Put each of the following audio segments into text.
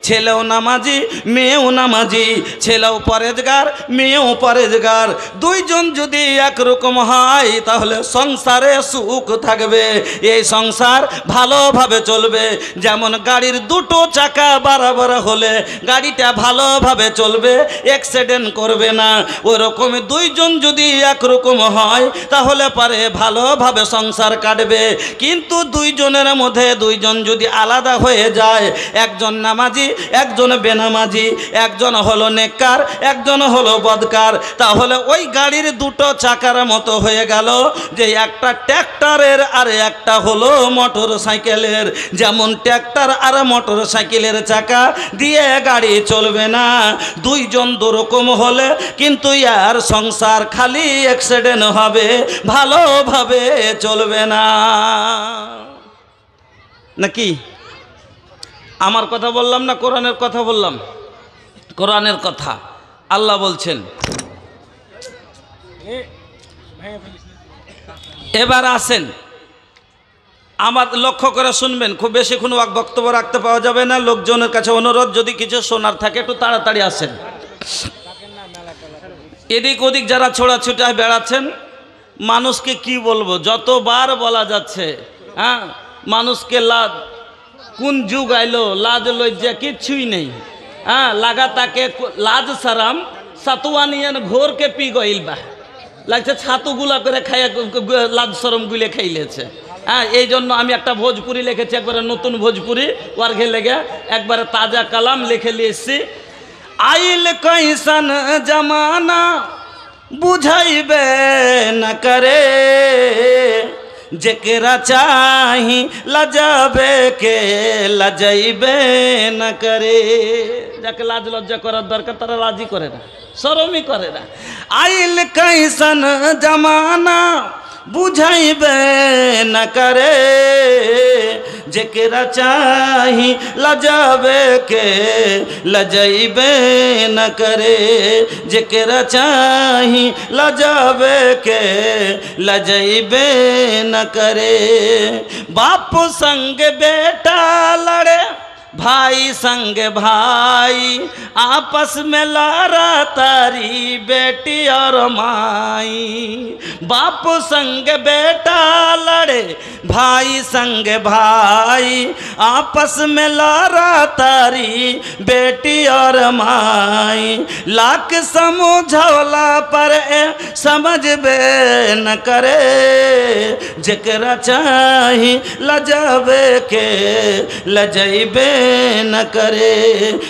ছেলেও নামাজি মেয়েও নামাজি, ছেলেও পরেজগার মেয়েও পরেজগার, দুইজন যদি একরকম হয় তাহলে সংসারে সুখ থাকবে, এই সংসার ভালোভাবে চলবে। যেমন গাড়ির দুটো চাকা বরাবর হলে গাড়িটা ভালোভাবে চলবে, অ্যাক্সিডেন্ট করবে না, ওরকম দুইজন যদি একরকম হয় তাহলে পারে ভালোভাবে সংসার কাটবে। কিন্তু দুইজনের মধ্যে দুইজন যদি আলাদা হয়ে যায়, একজন নামাজি একজন বেনামাজি, একজন হলো নেককার একজন হলো বদকার, তাহলে ওই গাড়ির দুটো চাকার মতো হয়ে গেল যে একটা ট্র্যাক্টরের আর একটা হলো মোটর সাইকেলের। যেমন ট্র্যাক্টর আর মোটর সাইকেলের চাকা দিয়ে গাড়ি চলবে না, দুইজন দুরকম হলে কিন্তু আর সংসার খালি অ্যাক্সিডেন্ট হবে, ভালোভাবে চলবে না। নাকি আমার কথা বললাম না কোরআনের কথা বললাম? কোরআনের কথা। আল্লাহ বলছেন, এবার আসেন আমার লক্ষ্য করে শুনবেন, খুব বেশিক্ষণ বক্তব্য রাখতে পাওয়া যাবে না। লোকজনের কাছে অনুরোধ, যদি কিছু শোনার থাকে একটু তাড়াতাড়ি আসেন। এদিক ওদিক যারা ছোড়াছুটায় বেড়াচ্ছেন, মানুষকে কি বলবো, যতবার বলা যাচ্ছে, হ্যাঁ মানুষকে লাজ, কোন যুগ আইলো লাজ লজ্জা কিচ্ছুই নেই, হ্যাঁ লাগা তাকে লাজ সারাম সাতুয়ানিয়ান ঘোরকে পি গইল বা লাগছে ছাতুগুলা করে খাইয়া লাজ সরম গুলে খাইলেছে। হ্যাঁ এই জন্য আমি একটা ভোজপুরি লিখেছি, একবারে নতুন ভোজপুরি ওয়ার্ঘে লেগে একবারে তাজা কালাম লিখে লিয়েছি। আইল কইसन जमाना बुझाइबे न करे, जेकरा चाही लजाबे के लजाइबे न करे। যাকে লাজ লজ্জা করার দরকার তারা লাজই করে না, শরমই করে না। আইল কইसन जमाना बुझाइबे न करे, जेकरा चाही लजाबे के लजाइबे न करे, जेकरा चाही लजाबे के लजाइबे न करे। बाप संग बेटा लड़े, भाई संग भाई, आपस में लड़ा तारी बेटी और माई। बाप संग बेटा लड़े, भाई संग भाई, आपस में लड़ा तारी बेटी और माई। लाख समझौला पर समझबे न करे, जेकरा चाही लजाबे के लजाइबे न करे,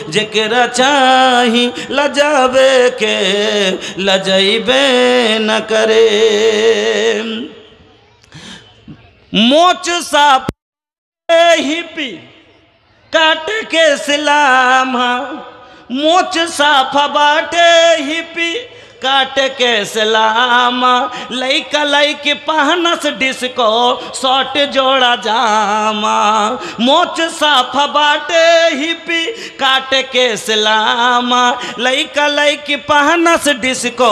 जेकरा चाही लजाबे के लजाइबे न करे। मोच साफ हिपी काट के सिलामा, मोच साफ बाटे हिपी काट के सलामा। लइका लइकी पहनस डिस्को शॉर्ट जोड़ा जामा, मोच साफा बाटे हिपी काट के सलामा। लइका लइकी पहनस डिस्को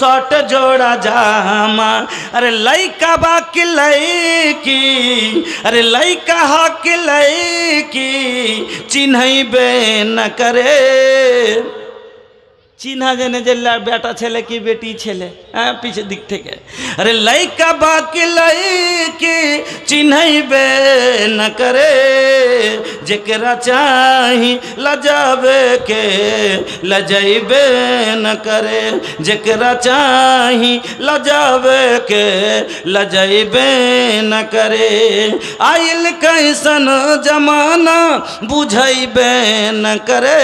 शॉर्ट जोड़ा जामा। अरे लइका बाकी लइकी, अरे लइका हक लइकी, चिन्हइबे न करे। चिन्हा जेने जे बेटा छेले की बेटी छेले, पीछे दिख থেকে। अरे लइका बाकी लइकी चिन्हइबे न करे, जेकरा चाही लजाबे के लजाइबे न करे, जेकरा चाही लजाबे के लजाइबे न करे। आइल कैसन जमाना बुझाइबे न करे,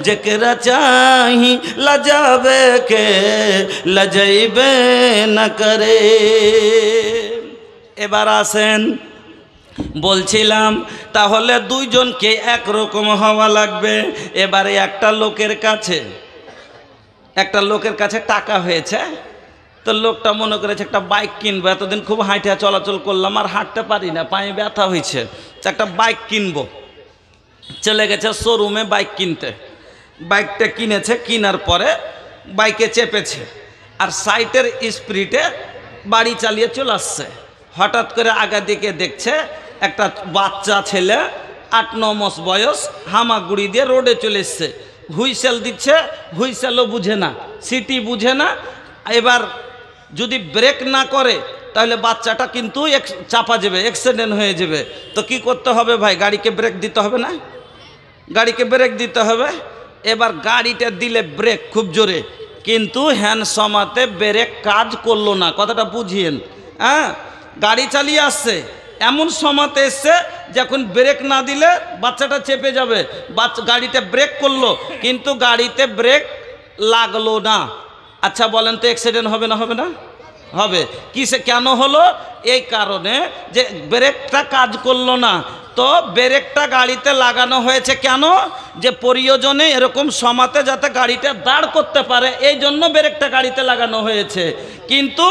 जेकरा चाही लजाबे के लजाइबे न करे। এবার আসেন, বলছিলাম তাহলে দুইজনকে একরকম হওয়া লাগবে। এবারে একটা লোকের কাছে টাকা হয়েছে, তো লোকটা মনে করেছে একটা বাইক কিনবো। এতদিন খুব হাঁটা চলাচল করলাম, আর হাঁটতে পারি না, পায়ে ব্যথা হয়েছে, একটা বাইক কিনবো। চলে গেছে শোরুমে বাইক কিনতে। বাইকটা কিনেছে, কেনার পরে বাইকে চেপেছে আর সাইটের স্পিডে বাড়ি চালিয়ে চলে আসছে। হঠাৎ করে আগা দিকে দেখছে একটা বাচ্চা ছেলে 8-9 মাস বয়স, হামাগুড়ি দিয়ে রোডে চলে এসছে, হুইসেল দিচ্ছে, হুইসেলও বুঝে না, সিটি বুঝে না। এবার যদি ব্রেক না করে তাহলে বাচ্চাটা কিন্তু চাপা যাবে, অ্যাক্সিডেন্ট হয়ে যাবে। তো কি করতে হবে ভাই? গাড়িকে ব্রেক দিতে হবে না? গাড়িকে ব্রেক দিতে হবে। এবার গাড়িটা দিলে ব্রেক খুব জোরে, কিন্তু হ্যান্ড সমাতে ব্রেক কাজ করলো না। কথাটা বুঝিয়েন। হ্যাঁ, গাড়ি চালিয়ে আসছে, এমন সমাতে এসছে যখন ব্রেক না দিলে বাচ্চাটা চেপে যাবে। গাড়িতে ব্রেক করলো, কিন্তু গাড়িতে ব্রেক লাগলো না। আচ্ছা বলেন তো, অ্যাক্সিডেন্ট হবে না? হবে না? হবে। কিসে কেন হলো? এই কারণে যে ব্রেকটা কাজ করলো না। তো ব্রেকটা গাড়িতে লাগানো হয়েছে কেন? যে প্রয়োজনে এরকম সমাতে যাতে গাড়িটা দাঁড় করতে পারে, এই জন্য ব্রেকটা গাড়িতে লাগানো হয়েছে। কিন্তু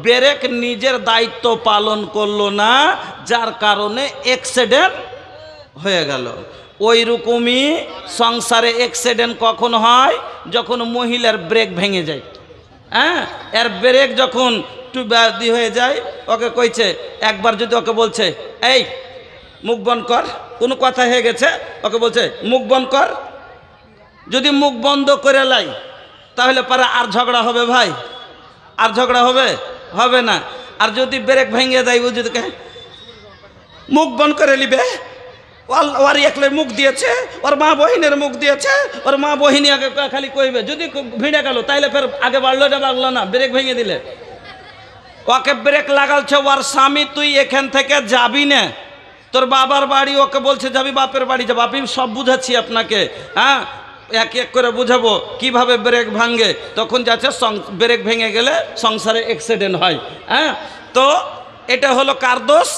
ব্রেক নিজের দায়িত্ব পালন করলো না, যার কারণে অ্যাক্সিডেন্ট হয়ে গেল। ওই রকমই সংসারে অ্যাক্সিডেন্ট কখন হয়? যখন মহিলার ব্রেক ভেঙে যায়। হ্যাঁ, এর ব্রেক যখন টুবাদি হয়ে যায়, ওকে কইছে একবার, যদি ওকে বলছে এই মুখ বন্ধ কর, কোনো কথা হয়ে গেছে, ওকে বলছে মুখ বন্ধ কর, যদি মুখ বন্ধ করে লাই তাহলে পরে আর ঝগড়া হবে ভাই? আর ঝগড়া হবে? হবে না। আর যদি ব্রেক ভেঙে দেয়, ও যদি মুখ বন্ধ করে নিবে, ওর একলে মুখ দিয়েছে, ওর মা বহিনের মুখ দিয়েছে, ওর মা বহিনী আগে খালি কইবে, যদি ভিড়ে গেল তাইলে ফের আগে বাড়লো, এটা বাড়লো না, ব্রেক ভেঙে দিলে। ওকে ব্রেক লাগালছে ওর স্বামী, তুই এখান থেকে যাবি না, তোর বাবার বাড়ি। ওকে বলছে যাবি বাপের বাড়ি যা। বাপি সব বুঝাচ্ছি আপনাকে, হ্যাঁ, এক এক করে বুঝাবো কিভাবে ব্রেক ভাঙে। তখন যাচ্ছে ব্রেক ভেঙে গেলে সংসারে অ্যাক্সিডেন্ট হয়। হ্যাঁ, তো এটা হলো কার দোষ?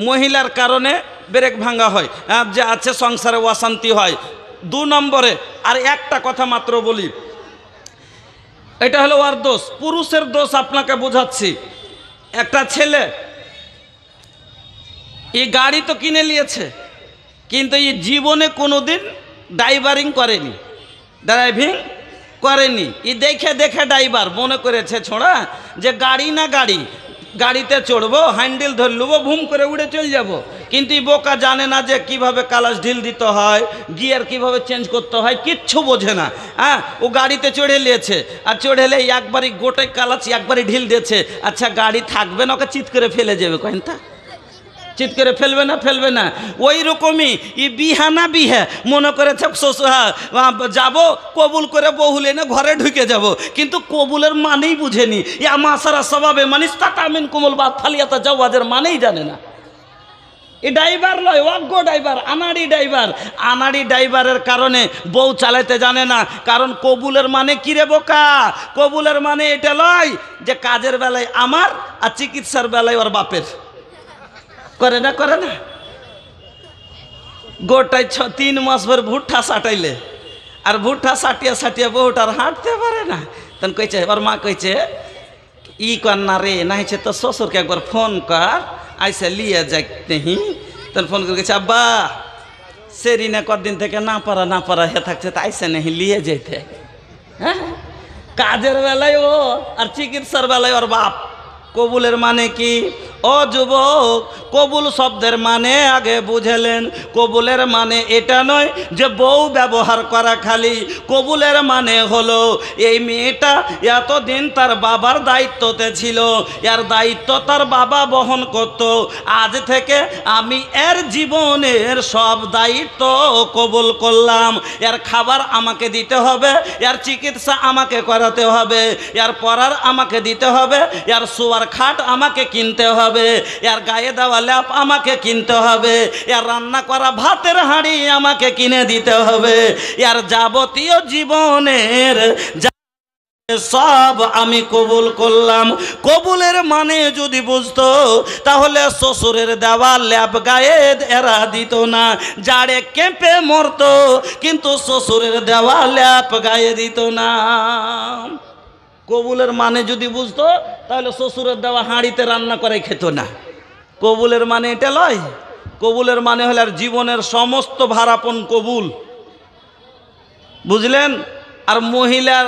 মহিলার কারণে ব্রেক ভাঙা হয়, যে আছে সংসারে অশান্তি হয়। 2 নম্বরে আর একটা কথা মাত্র বলি, এটা হলো ওর দোষ। পুরুষের দোষ আপনাকে বোঝাচ্ছি। একটা ছেলে এই গাড়ি তো কিনে নিয়েছে, কিন্তু এই জীবনে কোনোদিন ড্রাইভারিং করেনি, ড্রাইভিং করেনি। এই দেখে দেখে ড্রাইভার মনে করেছে ছোড়া যে গাড়ি না গাড়ি, গাড়িতে চড়বো, হ্যান্ডেল ধরে নেবো, ভুম করে উড়ে চলে যাব। কিন্তু এই বোকা জানে না যে কিভাবে কালাস ঢিল দিতে হয়, গিয়ার কিভাবে চেঞ্জ করতে হয়, কিচ্ছু বোঝে না। হ্যাঁ, ও গাড়িতে চড়ে নিয়েছে, আর চড়ে এলে একবারই গোটাই কালাচ একবারই ঢিল দিয়েছে। আচ্ছা গাড়ি থাকবে না, ওকে চিৎ করে ফেলে যাবে, কেন তা চিৎ করে ফেলবে না? ফেলবে না। ওই রকমই ই বিহানা বিহে মনে করেছে যাব কবুল করে বহুল এনে ঘরে ঢুকে যাব, কিন্তু কবুলের মানেই বুঝেনি। ইয়া মাসারা স্বভাবে মানিস তাতামিন কোমল বাদ ফালিয়াতা জাওয়াজের মানেই জানে না। এই ড্রাইভার লয়, অজ্ঞ ড্রাইভার, আনাড়ি ড্রাইভার। আনাড়ি ড্রাইভারের কারণে বউ চালাতে জানে না। কারণ কবুলের মানে কি রে বোকা? কবুলের মানে এটা লয় যে কাজের বেলায় আমার আর চিকিৎসার বেলায় ওর বাপের। করে না? করে না? গোটায় 3 মাস ভর ভুট্টা সাটাইলে, আর ভুট্টা সাটিয়া সাটিয়া বহুটার হাঁটতে পারে না। তখন কইছে ওর মা, কইছে ই কর না রে, না হয়েছে তো শ্বশুরকে একবার ফোন কর, আইসা লিয়ে যাইতে। তখন ফোন করে গেছে আব্বা সেরি না কদিন থেকে না পারা হে থাকছে, তা আইসা নেই লিয়ে যেতে। হ্যাঁ, কাজের বেলায় ও আর চিকিৎসার বেলায় ওর বাপ। কবুলের মানে কি? ও যুবক, কবুল শব্দের মানে আগে বুঝেলেন। কবুলের মানে এটা নয় যে বউ ব্যবহার করা খালি। কবুলের মানে হলো এই মেয়েটা এতদিন তার বাবার দায়িত্বতে ছিল, এর দায়িত্ব তার বাবা বহন করত। আজ থেকে আমি এর জীবনের সব দায়িত্ব কবুল করলাম। এর খাবার আমাকে দিতে হবে, এর চিকিৎসা আমাকে করাতে হবে, এর পড়ার আমাকে দিতে হবে, এর শোয়ার খাট আমাকে কিনতে হবে, এর গায়ে দেওয়া ল্যাপ আমাকে কিনতে হবে, এর রান্না করা ভাতের হাঁড়ি আমাকে কিনে দিতে হবে। এর যাবতীয় জীবনের সব আমি কবুল করলাম। কবুলের মানে যদি বুঝতো তাহলে শ্বশুরের দেওয়া ল্যাপ গায়ে এরা দিত না, জাড়ে কেঁপে মরতো, কিন্তু শ্বশুরের দেওয়া ল্যাপ গায়ে দিত না। কবুলের মানে যদি বুঝতো তাহলে শ্বশুরের দেওয়া হাঁড়িতে রান্না করে খেত না। কবুলের মানে এটা লয়। কবুলের মানে হলো জীবনের সমস্ত ভারাপন কবুল, বুঝলেন? আর মহিলার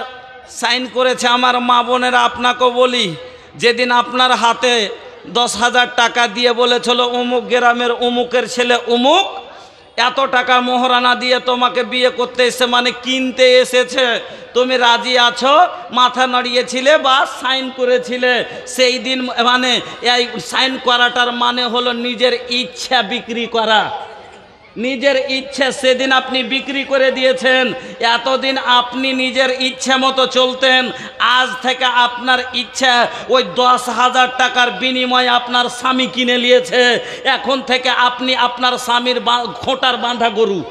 সাইন করেছে। আমার মা বোনেরা আপনাকেও বলি, যেদিন আপনার হাতে 10,000 টাকা দিয়ে বলেছিল অমুক গ্রামের অমুকের ছেলে অমুক এত টাকা মোহরানা দিয়ে তোমাকে বিয়ে করতে এসে মানে কিনতে এসেছে, তুমি রাজি আছো, মাথা নাড়িয়েছিলে বা সাইন করেছিলে, সেই দিন মানে এই সাইন করাটার মানে হলো নিজের ইচ্ছা বিক্রি করা, নিজের ইচ্ছা সেদিন আপনি বিক্রি করে দিয়েছেন। এতদিন আপনি নিজের ইচ্ছা মতো চলতেন, আজ থেকে আপনার ইচ্ছা ওই 10,000 টাকার বিনিময়ে আপনার স্বামী কিনে নিয়েছে। এখন থেকে আপনি আপনার স্বামীর খোঁটার বাঁধা গরু।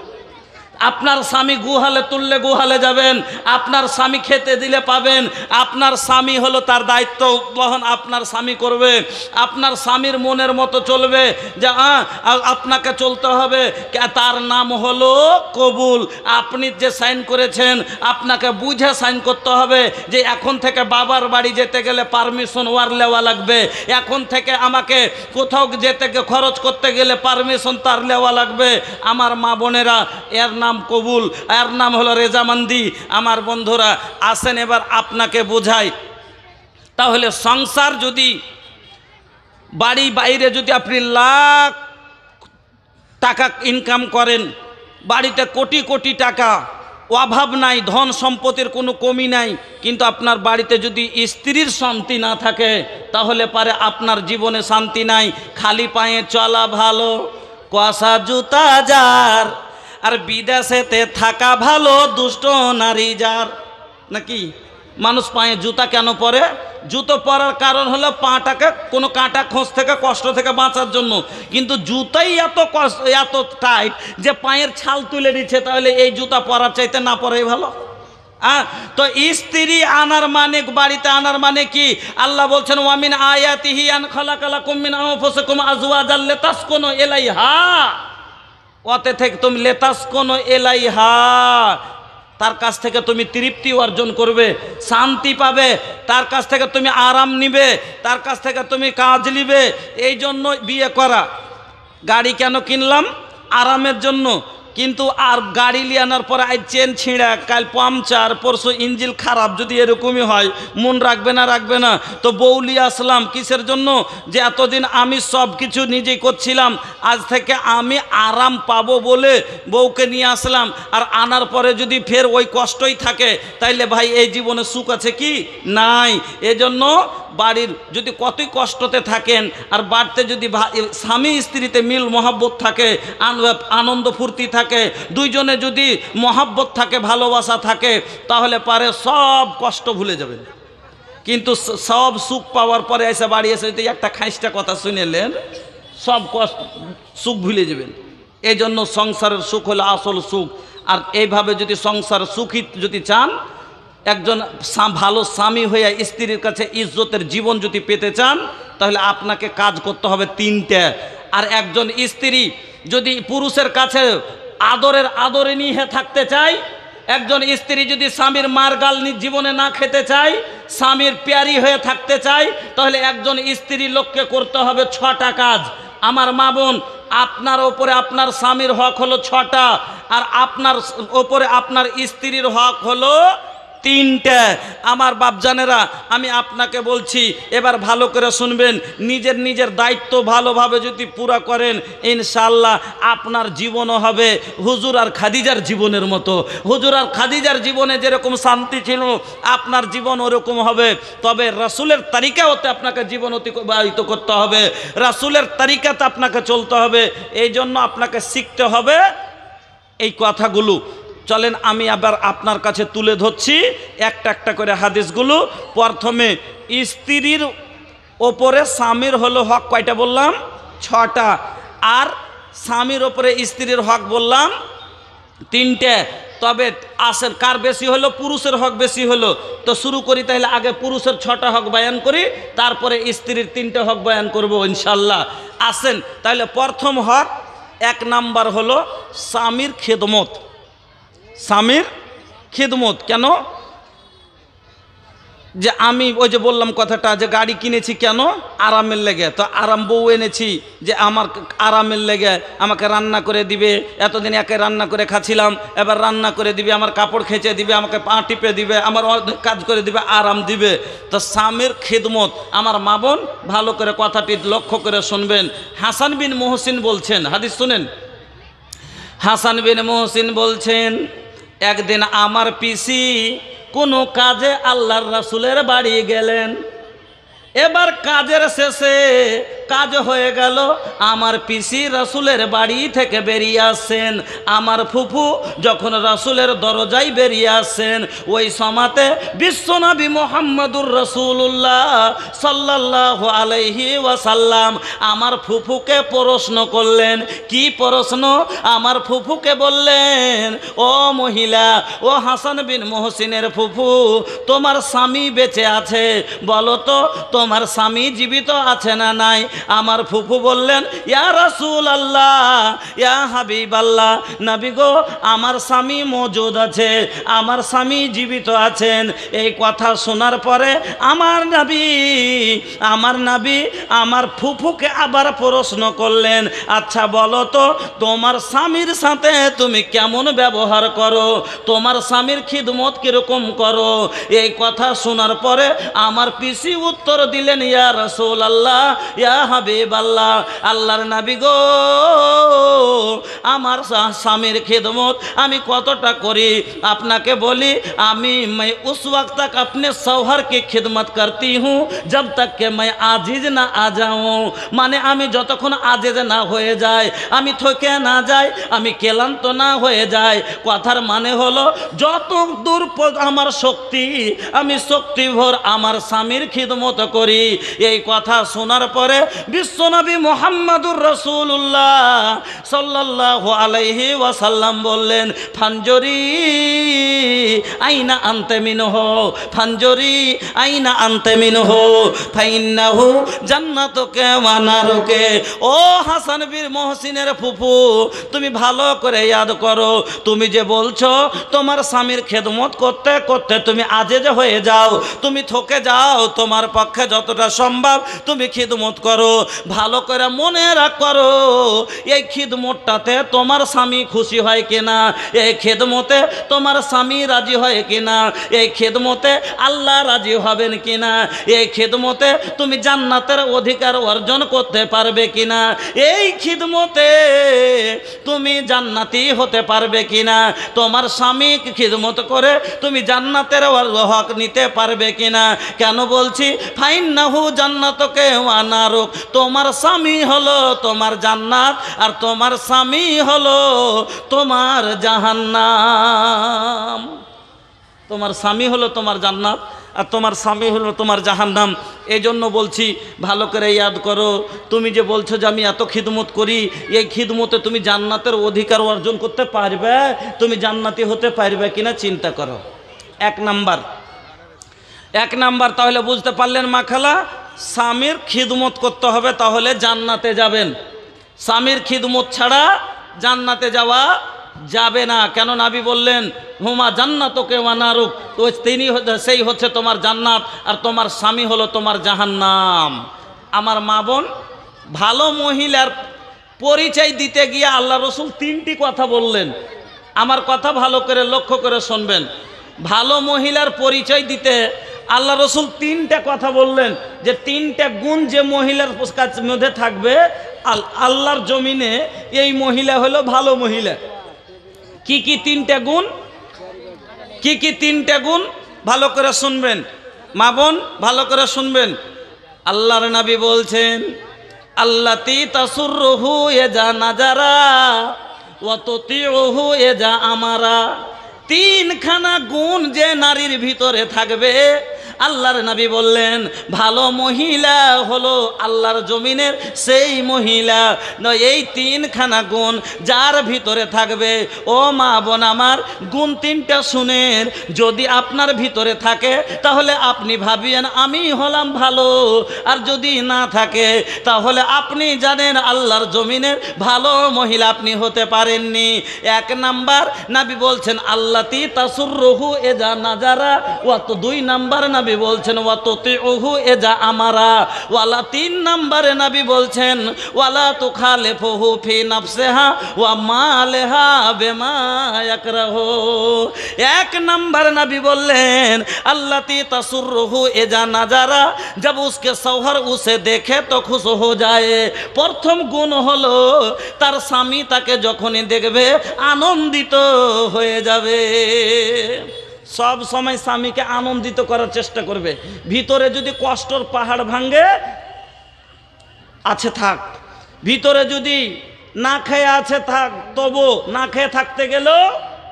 আপনার স্বামী গুহালে তুললে গুহালে যাবেন, আপনার স্বামী খেতে দিলে পাবেন, আপনার স্বামী হলো তার দায়িত্ব বহন আপনার স্বামী করবে, আপনার স্বামীর মনের মতো চলবে, যে আপনাকে চলতে হবে, তার নাম হলো কবুল। আপনি যে সাইন করেছেন আপনাকে বুঝে সাইন করতে হবে যে এখন থেকে বাবার বাড়ি যেতে গেলে পারমিশন ওয়ার নেওয়া লাগবে, এখন থেকে আমাকে কোথাও যেতে খরচ করতে গেলে পারমিশন তার নেওয়া লাগবে। আমার মা বোনেরা, এর নাম কবুল, এর নাম হলো রেজামন্দি। আমার বন্ধুরা আসেন এবার আপনাকে বোঝাই। তাহলে সংসার যদি বাড়ি বাইরে যদি আপনি লাখ টাকা ইনকাম করেন, বাড়িতে কোটি কোটি টাকা, অভাব নাই, ধন সম্পত্তির কোনো কমি নাই, কিন্তু আপনার বাড়িতে যদি স্ত্রীর শান্তি না থাকে তাহলে পারে আপনার জীবনে শান্তি নাই। খালি পায়ে চলা ভালো, কষা জুতা যার, আর বিদেশেতে থাকা ভালো দুষ্ট নারী যার। নাকি মানুষ পায়ে জুতা কেন পরে? জুতো পরার কারণ হলো পাটাকে কোনো কাঁটা খোঁজ থেকে কষ্ট থেকে বাঁচার জন্য, কিন্তু জুতাই এত কষ্ট এত টাইট যে পায়ের ছাল তুলে দিচ্ছে, তাহলে এই জুতা পরার চাইতে না পরাই ভালো। তো স্ত্রী আনার মানে, বাড়িতে আনার মানে কি? আল্লাহ বলছেন ওয়ামিন আয়াতিহি আন খালাকালাকুম মিন আনফুসিকুম আজওয়াজাল লিতাসকুনু ইলাইহা, অতে থেকে তুমি লেতাসকুনু ইলাইহা, তার কাছ থেকে তুমি তৃপ্তি অর্জন করবে, শান্তি পাবে, তার কাছ থেকে তুমি আরাম নিবে, তার কাছ থেকে তুমি কাজ নিবে। এই জন্য বিয়ে করা। গাড়ি কেন কিনলাম? আরামের জন্য। কিন্তু আর গাড়ি নিয়ে আনার পরে আজ চেন ছিঁড়া, কাল পাংচার, পরশু ইঞ্জিন খারাপ, যদি এরকমই হয় মন রাখবে না? রাখবে না। তো বউ নিয়ে আসলাম কিসের জন্য? যে এতদিন আমি সব কিছু নিজেই করছিলাম, আজ থেকে আমি আরাম পাবো বলে বউকে নিয়ে আসলাম। আর আনার পরে যদি ফের ওই কষ্টই থাকে তাইলে ভাই এই জীবনে সুখ আছে কি? নাই। এজন্য বাড়ির যদি কতই কষ্টতে থাকেন আর বাড়িতে যদি স্বামী স্ত্রীতে মিল মহব্বত থাকে, আনন্দ ফুর্তি থাকে, দুইজনে যদি মহব্বত থাকে, ভালোবাসা থাকে, তাহলে পারে সব কষ্ট ভুলে যাবেন। কিন্তু সব সুখ পাওয়ার পরে এসে বাড়ি এসে যদি একটা খাইস্টা কথা শুনেলেন, সব কষ্ট সুখ ভুলে যাবেন। এই জন্য সংসারের সুখ হলো আসল সুখ। আর এইভাবে যদি সংসার সুখী যদি চান, একজন ভালো স্বামী হয়ে স্ত্রীর কাছে ইজ্জতের জীবন যদি পেতে চান, তাহলে আপনাকে কাজ করতে হবে 3টে। আর একজন স্ত্রী যদি পুরুষের কাছে আদরে নিয়ে থাকতে চায়, একজন স্ত্রী যদি স্বামীর মার গাল জীবনে না খেতে চায়, স্বামীর প্যারি হয়ে থাকতে চায়, তাহলে একজন স্ত্রী লোককে করতে হবে 6টা কাজ। আমার মা বোন, আপনার ওপরে আপনার স্বামীর হক হলো 6টা, আর আপনার ওপরে আপনার স্ত্রীর হক হলো 3টে। আমার বাপজানেরা, আমি আপনাকে বলছি, এবার ভালো করে শুনবেন। নিজের দায়িত্ব ভালোভাবে যদি পুরা করেন, ইনশাআল্লাহ আপনার জীবনও হবে হুজুর আর খাদিজার জীবনের মতো। হুজুর আর খাদিজার জীবনে যেরকম শান্তি ছিল, আপনার জীবন ওরকম হবে। তবে রাসূলের তরিকাতে আপনাকে জীবন অতিবাহিত করতে হবে, রাসূলের তরিকাতে আপনাকে চলতে হবে। এই জন্য আপনাকে শিখতে হবে এই কথাগুলো। চলেন আমি আবার আপনার কাছে তুলে ধরছি একটা একটা করে হাদিসগুলো। প্রথমে স্ত্রীর ওপরে স্বামীর হলো হক কয়টা বললাম? 6টা। আর স্বামীর ওপরে স্ত্রীর হক বললাম 3টে। তবে আসেন কার বেশি হলো? পুরুষের হক বেশি হলো। তো শুরু করি, তাহলে আগে পুরুষের 6টা হক বয়ান করি, তারপরে স্ত্রীর 3টে হক বয়ান করব ইনশাল্লাহ। আসেন তাহলে প্রথম হক 1 নাম্বার হলো স্বামীর খেদমত। স্বামীর খিদমত কেন? যে আমি ওই যে বললাম কথাটা, যে গাড়ি কিনেছি কেন? আরামের লেগে। তো আরাম বউ এনেছি যে আমার আরামের লেগে, আমাকে রান্না করে দিবে। এতদিন একে রান্না করে খাচ্ছিলাম, এবার রান্না করে দিবে, আমার কাপড় খেঁচে দিবে, আমাকে পা টিপে দিবে, আমার কাজ করে দিবে, আরাম দিবে। তো স্বামীর খিদমত। আমার মা বোন ভালো করে কথাটি লক্ষ্য করে শুনবেন। হাসান বিন মুহসিন বলছেন, হাদিস শুনেন। হাসান বিন মুহসিন বলছেন, একদিন আমার পিসি কোনো কাজে আল্লাহর রাসূলের বাড়ি গেলেন। এবার কাজের শেষে কাজ হয়ে গেল, আমার পিসি রাসূলের বাড়ি থেকে বেরিয়ে আসছেন। আমার ফুফু যখন রাসূলের দরজায় বেরিয়ে আসছেন, ওই সময়তে বিশ্বনবী মুহাম্মদুর রাসূলুল্লাহ সাল্লাল্লাহু আলাইহি ওয়াসাল্লাম আমার ফুফুকে প্রশ্ন করলেন। কি প্রশ্ন? আমার ফুফুকে বললেন, ও মহিলা, ও হাসান বিন মুহসিনের ফুফু, তোমার স্বামী বেঁচে আছে, বলো তো তোমার স্বামী জীবিত আছে না নাই? আমার ফুফু বললেন, ইয়া রাসূলুল্লাহ, ইয়া হাবিবাল্লাহ, নবী গো, আমার স্বামী মওজুদ আছে, আমার স্বামী জীবিত আছেন। এই কথা শোনার পরে আমার নবী আমার ফুফুকে আবার প্রশ্ন করলেন, আচ্ছা বলো তো তোমার স্বামীর সাথে তুমি কেমন ব্যবহার করো, তোমার স্বামীর খিদমত কিরকম করো? এই কথা শোনার পরে আমার পিসি উত্তর দিলেন, ইয়া রাসূলুল্লাহ, ইয়া হাবিবাল্লাহ, আল্লাহর নবী গো, আমার স্বামীর খিদমত আমি কতটা করি আপনাকে বলি। मैं उस वक्त तक अपने शौहर की खिदमत करती हूँ जब तक कि मैं आजिज ना आ जाऊँ। মানে আমি যতক্ষণ আজেজ না হয়ে যায়, আমি থকে না যাই, আমি ক্লান্ত না হয়ে যায়। কথার মানে হলো যত দূর আমার শক্তি, আমি শক্তিভর আমার স্বামীর খিদমত করি। এই কথা শোনার পরে বিশ্বনবী মুহাম্মদুর রাসূলুল্লাহ সাল্লাল্লাহু আলাইহি ওয়াসাল্লাম বললেন, ফানজরি আইনা আনতে মিনহু, ফানজরি আইনা আনতে মিনহু ফাইন্নাহু জান্নাতুকে ওয়া নারুকে। ও হাসান বিন মুহসিনের ফুফু, তুমি ভালো করে ইয়াদ করো, তুমি যে বলছো তোমার স্বামীর খেদমত করতে করতে তুমি আজেজ হয়ে যাও, তুমি থকে যাও, তোমার পক্ষে যতটা সম্ভব তুমি খিদমত করো। ভালো করে মনে রাখ করো, এই খিদমতটাতে তোমার স্বামী খুশি হয় কিনা, এই খেদমতে তোমার স্বামী রাজি হয় কিনা, এই খেদমতে আল্লাহ রাজি হবেন কিনা, এই খেদমতে তুমি জান্নাতের অধিকার অর্জন করতে পারবে কিনা, এই খিদমতে তুমি জান্নাতি হতে পারবে কিনা, তোমার স্বামী খিদমত করে তুমি জান্নাতের হক নিতে পারবে কিনা। কেন বলছি ফাইন্নাহু জান্নাতুকে ওয়া নারুক, তোমার স্বামী হলো তোমার জান্নাত, আর তোমার স্বামী হলো তোমার জাহান্নাম। তোমার স্বামী হলো তোমার জান্নাত আর তোমার স্বামী হলো তোমার জাহান্নাম। এই জন্য বলছি ভালো করে ইয়াদ করো, তুমি যে বলছো যে আমি এত খিদমত করি, এই খিদমতে তুমি জান্নাতের অধিকার অর্জন করতে পারবে, তুমি জান্নাতি হতে পারবে কিনা চিন্তা করো। এক নাম্বার তাহলে বুঝতে পারলেন মা খালা, স্বামীর খিদমত করতে হবে, তাহলে জান্নাতে যাবেন। স্বামীর খিদমত ছাড়া জান্নাতে যাওয়া যাবে না। কেন নবী বললেন, হুমা জান্নাতুকে ওয়া নারুক, তো সেই হচ্ছে তোমার জান্নাত আর তোমার স্বামী হলো তোমার জাহান্নাম। আমার মা বোন, ভালো মহিলার পরিচয় দিতে গিয়ে আল্লাহ রসুল তিনটি কথা বললেন। আমার কথা ভালো করে লক্ষ্য করে শুনবেন। ভালো মহিলার পরিচয় দিতে আল্লাহ রসুল তিনটা কথা বললেন, যে তিনটা গুণ যে মহিলার মধ্যে থাকবে, আল্লাহর জমিনে এই মহিলা হলো ভালো মহিলা। কি কি তিনটা গুণ? কি কি তিনটা গুণ? ভালো করে শুনবেন মা বোন, ভালো করে শুনবেন। আল্লাহর নবী বলছেন, আল্লাতি তাসুররুহু ইজা নাজারা ওয়া তুতিউহু ইজা আমারা। তিনখানা গুণ যে নারীর ভিতরে থাকবে, আল্লাহর নবী বললেন ভালো মহিলা হলো আল্লাহর জমিনের সেই মহিলা। এই তিনখানা গুণ যার ভিতরে থাকবে, ও মা বোন আমার, গুণ তিনটা শুনেন, যদি আপনার ভিতরে থাকে তাহলে আপনি ভাবিয়েন আমি হলাম ভালো, আর যদি না থাকে তাহলে আপনি জানেন আল্লাহর জমিনের ভালো মহিলা আপনি হতে পারেননি। এক নাম্বার নবী বলছেন আল্লাতি তাসুররুহু ইজা নাজারা, ওয়া তো দুই নাম্বার নবী নবী বলছেন ওয়া তুতিউহু এজা আমারা, ওয়ালা 3 নম্বরে নবী বলছেন ওয়ালা তুখালিফুহু ফি নাফসিহা ওয়া মালিহা বিমা ইয়াকরাহু। 1 নম্বর নবী বললেন अल्लाती तसुर्रुहु एजा नजारा, जब उसके शौहर उसे देखे तो खुश हो जाए। प्रथम गुण हलो तार स्वामी ताके जखनी देखबे आनंदित হয়ে যাবে। सब समय স্বামীকে আনন্দিত করার চেষ্টা করবে। ভিতরে যদি কষ্টর পাহাড় ভাঙে আছে থাক, ভিতরে যদি না খেয়ে আছে থাক, তবু না খেয়ে থাকতে গেলেও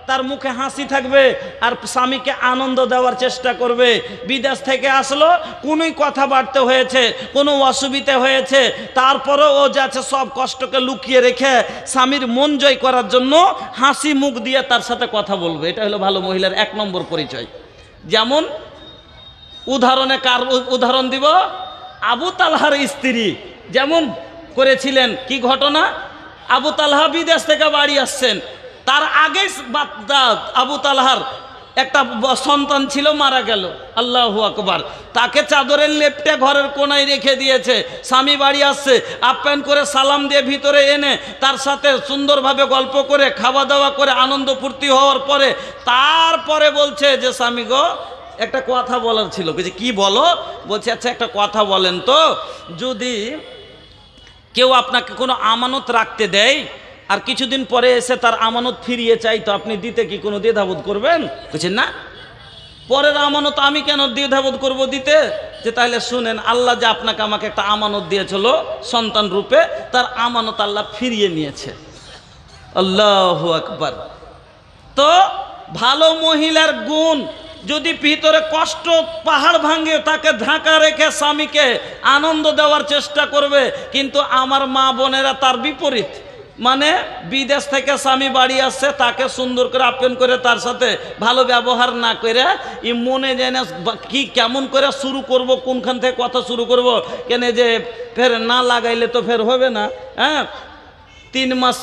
তার মুখে হাসি থাকবে আর স্বামীকে আনন্দ দেওয়ার চেষ্টা করবে। বিদেশ থেকে আসলো, কোনোই কথা বাড়তে হয়েছে, কোনো অসুবিধা হয়েছে, তারপরেও ও যাচ্ছে সব কষ্টকে লুকিয়ে রেখে স্বামীর মন জয় করার জন্য হাসি মুখ দিয়ে তার সাথে কথা বলবে। এটা হলো ভালো মহিলার 1 নম্বর পরিচয়। যেমন উদাহরণ দিব, আবু তালহার স্ত্রী যেমন করেছিলেন। কি ঘটনা? আবু তালহা বিদেশ থেকে বাড়ি আসছেন, তার আগে আবু তালহার একটা সন্তান ছিল, মারা গেল। আল্লাহু আকবার। তাকে চাদরের লেপটে ঘরের কোনায় রেখে দিয়েছে। স্বামী বাড়ি আসছে, আপ্যায়ন করে সালাম দিয়ে ভিতরে এনে তার সাথে সুন্দরভাবে গল্প করে খাওয়া দাওয়া করে আনন্দ ফুর্তি হওয়ার পরে তারপরে বলছে যে স্বামী গো একটা কথা বলার ছিল। বলছে কি বলো? বলছে আচ্ছা একটা কথা বলেন তো, যদি কেউ আপনাকে কোনো আমানত রাখতে দেয় আর কিছুদিন পরে এসে তার আমানত ফিরিয়ে চাই, তো আপনি দিতে কি কোনো দ্বিধাবোধ করবেন? বলছেন না, পরের আমানত আমি কেন দ্বিধাবোধ করব দিতে? যে তাহলে শুনেন, আল্লাহ যে আপনাকে আমাকে একটা আমানত দিয়েছিল সন্তান রূপে, তার আমানত আল্লাহ ফিরিয়ে নিয়েছে। আল্লাহু আকবার। তো ভালো মহিলার গুণ, যদি ভিতরে কষ্ট পাহাড় ভাঙে তাকে ঢাকা রেখে স্বামীকে আনন্দ দেওয়ার চেষ্টা করবে। কিন্তু আমার মা বোনেরা তার বিপরীত, মানে বিদেশ থেকে স্বামী বাড়ি আসছে, তাকে সুন্দর করে আপ্যায়ন করে তার সাথে ভালো ব্যবহার না করে মনে জেনে কি কেমন করে শুরু করব, কোনখান থেকে কথা শুরু করব, কেন যে ফের না লাগাইলে তো ফের হবে না। হ্যাঁ, 3 মাস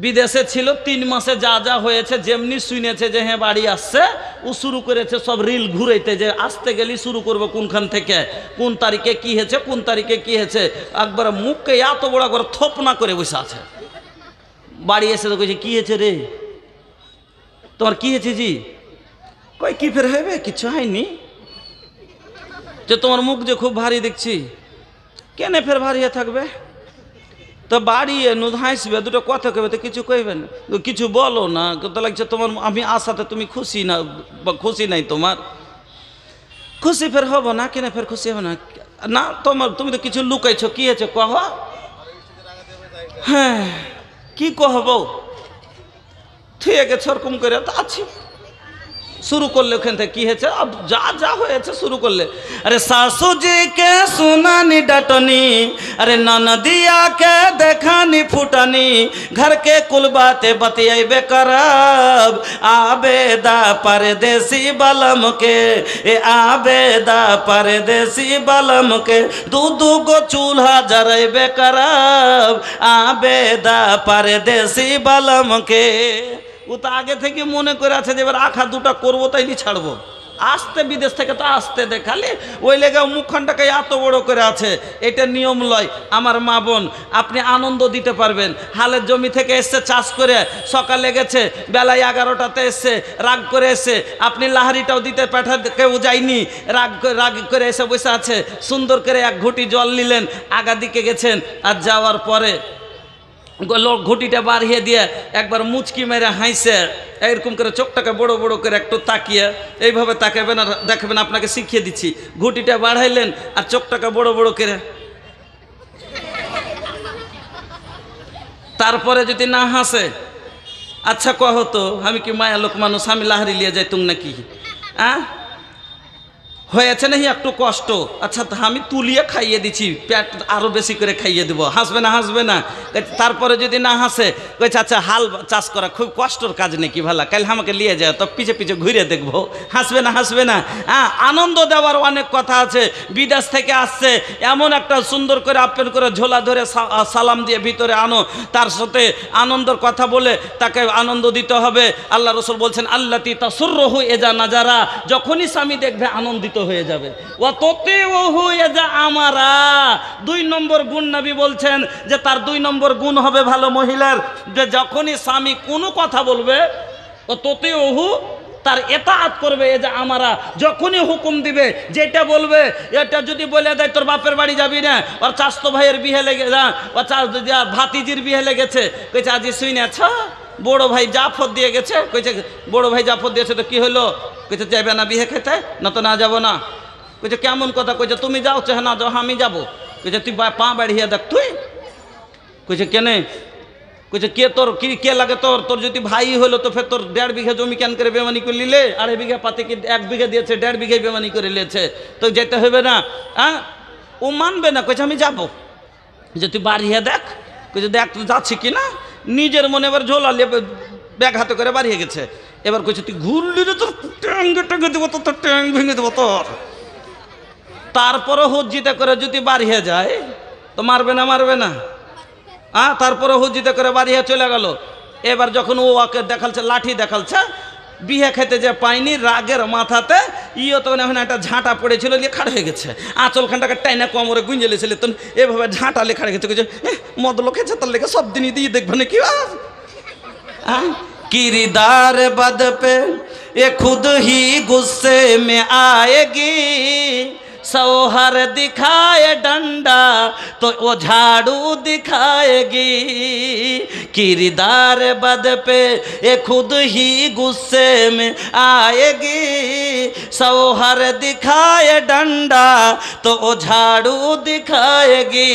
বিদেশে ছিল, 3 মাসে যা যা হয়েছে, যেমনি শুনেছে যে হ্যাঁ বাড়ি আসছে, ও শুরু করেছে সব রিল ঘুরাইতে, যে আসতে গেলে শুরু করবো কোনখান থেকে, কোন তারিখে কি হয়েছে, কোন তারিখে কি হয়েছে। একবার মুখকে এত বড় করে থপ না করে বসে আছে। বাড়ি এসে তো কইছে কি হয়েছে রে, তোমার কি হয়েছে জি? কই কি ফের হবে, কিছু হয়নি। যে তোমার মুখ যে খুব ভারী দেখছি, কেন ফের ভারী থাকবে? তো বাড়ি এনু হাসবে, দুটো কথা কইবে, তো কিছু কইবে না, কিছু বলো না। তো লাগছে তোমার আমি আসাতে তুমি খুশি না, খুশি নাই তোমার, খুশি ফের হব না, কেন ফের খুশি হবে না? না তোমার, তুমি তো কিছু লুকাইছো, কি হয়েছে কহ? হ্যাঁ কি কহব, ঠিক আছে ওরকম করে তো আছি। शुरू कर ले की है अब जा जा हो शुरू कर ले। अरे सासू जी के सुनानी डटनी, अरे ननदिया के देखानी फुटनी, घर के कुल बातें बतियाबे करब, आबेदा परदेसी बलम के, ए आबेदा परदेसी बलम के, दू दू गो चूल्हा जरेबे करब, आबेदा परदेसी बलम के। ও তো আগে থেকে মনে করে আছে যে এবার আখা দুটা করবো তাইলে ছাড়বো। আসতে বিদেশ থেকে তো আসতে দেখালে ওই লেগে মুখখানটাকে এত বড় করে আছে। এটা নিয়ম লয় আমার মা বোন, আপনি আনন্দ দিতে পারবেন। হালের জমি থেকে এসছে চাষ করে, সকালে গেছে বেলায় 11টাতে এসছে, রাগ করে এসে আপনি লাহারিটাও দিতে পাঠা কেউ যায়নি, রাগ করে এসে বসে আছে। সুন্দর করে এক ঘুঁটি জল নিলেন, আগা দিকে গেছেন, আর যাওয়ার পরে ঘুটিটা বাড়িয়ে দিয়ে একবার মুচকি মেরে হাসে, এরকম করে চোখটাকে বড় বড় করে একটু তাকিয়ে এইভাবে তাকাবেন আর দেখবেন, আপনাকে শিখিয়ে দিচ্ছি। ঘুটিটা বাড়াইলেন আর চোখটাকে বড় বড় করে, তারপরে যদি না হাসে, আচ্ছা কহ তো আমি কি মায়া লোক মানুষ, আমি লাহারি লিয়ে যাই তুম নাকি? হয়েছে নাকি একটু কষ্ট, আচ্ছা আমি তুলিয়ে খাইয়ে দিচ্ছি, পেট আরও বেশি করে খাইয়ে দেবো, হাসবে না হাসবে না? তারপরে যদি না হাসে কইছে আচ্ছা হাল চাষ করা খুব কষ্টর কাজ নাকি ভালা, কাল আমাকে নিয়ে যায়, তো পিছে পিছে ঘুরে দেখবো, হাসবে না হাসবে না? আনন্দ দেওয়ার অনেক কথা আছে। বিদেশ থেকে আসছে, এমন একটা সুন্দর করে আপ্যায়ন করে ঝোলা ধরে সালাম দিয়ে ভিতরে আনো, তার সাথে আনন্দের কথা বলে তাকে আনন্দ দিতে হবে। আল্লাহ রসুল বলছেন আল্লাতি তাসুররুহু ইজা নাজারা, যখনই স্বামী দেখবে আনন্দিত হয়ে যাবে। ও তোতে ওহু এ যা আমারা, 2 নম্বর গুণ নবী বলছেন যে তার 2 নম্বর গুণ হবে ভালো মহিলার, যে যখনই স্বামী কোনো কথা বলবে ও তোতে ওহু তার এতাআত করবে। এ যে আমরা যখনই হুকুম দিবে যেটা বলবে, এটা যদি বলে দেয় তোর বাপের বাড়ি যাবি না, ওর চাচতো ভাইয়ের বিয়ে লেগে যা, ওর ভাতিজির বিয়ে লেগেছে, কইছে আজি শুনেছ বড় ভাই জাফর দিয়ে গেছে, কইছে বড় ভাই জাফর দিয়েছে তো কি হলো, কইছে যাবে না বিয়ে খেতে, না তো না যাবো না। কইছে কেমন কথা, কইছে তুমি যাও, চাহে না যাও আমি যাবো। কইছে তুই পা বাড়িয়ে দেখ তুই। কইছে কেনে, কইছে কে তোর কি কে লাগে তোর, তোর যদি ভাই হলো তো ফের তোর 1.5 বিঘা জমি কেন করে বেমানি করে নিলে, 2.5 বিঘা পাতে কি 1 বিঘা দিয়েছে, 1.5 বিঘায় বেমানি করে নিয়েছে, তো যেতে হবে না। হ্যাঁ ও মানবে না, কইছে আমি যাবো। যে তুই বাড়িয়ে দেখ, কইছে দেখ তুই যাচ্ছি কি না, নিজের মনে এবার ঝোলা ব্যাগ হাতে করে বাড়িয়ে গেছে। এবার কইছে তুই ঘুরলি রে তোর ট্যাং টেঙ্গে দেবো, তোর ট্যাং ভেঙে দেবো তোর। তারপরে হজ্জিতে করে যদি বাড়িয়ে যায় তো মারবে না, মারবে না। তারপরে হুজিতে করে বাড়িয়ে চলে গেল। এবার যখন ও ওকে দেখালছে, লাঠি দেখালছে, বিয়ে খেতে যে পাইনি রাগের মাথাতে ইয়ে তখন এখন একটা ঝাঁটা পড়েছিল, নিয়ে খাড় হয়ে গেছে, আঁচলখানটাকে টাইনা কোমরে গুঞ্জে লেছিল, তখন এভাবে ঝাঁটা লেখা রেখেছে, মদলো খেয়েছে তার লেগে সব দিনই দিয়ে দেখবে না কি किरदार बद पे ये खुद ही गुस्से में आएगी, सौहर दिखाए डंडा तो वो झाड़ू दिखाएगी। किरदार बद पे ये खुद ही गुस्से में आएगी, सौहर दिखाए डंडा तो वो झाड़ू दिखाएगी।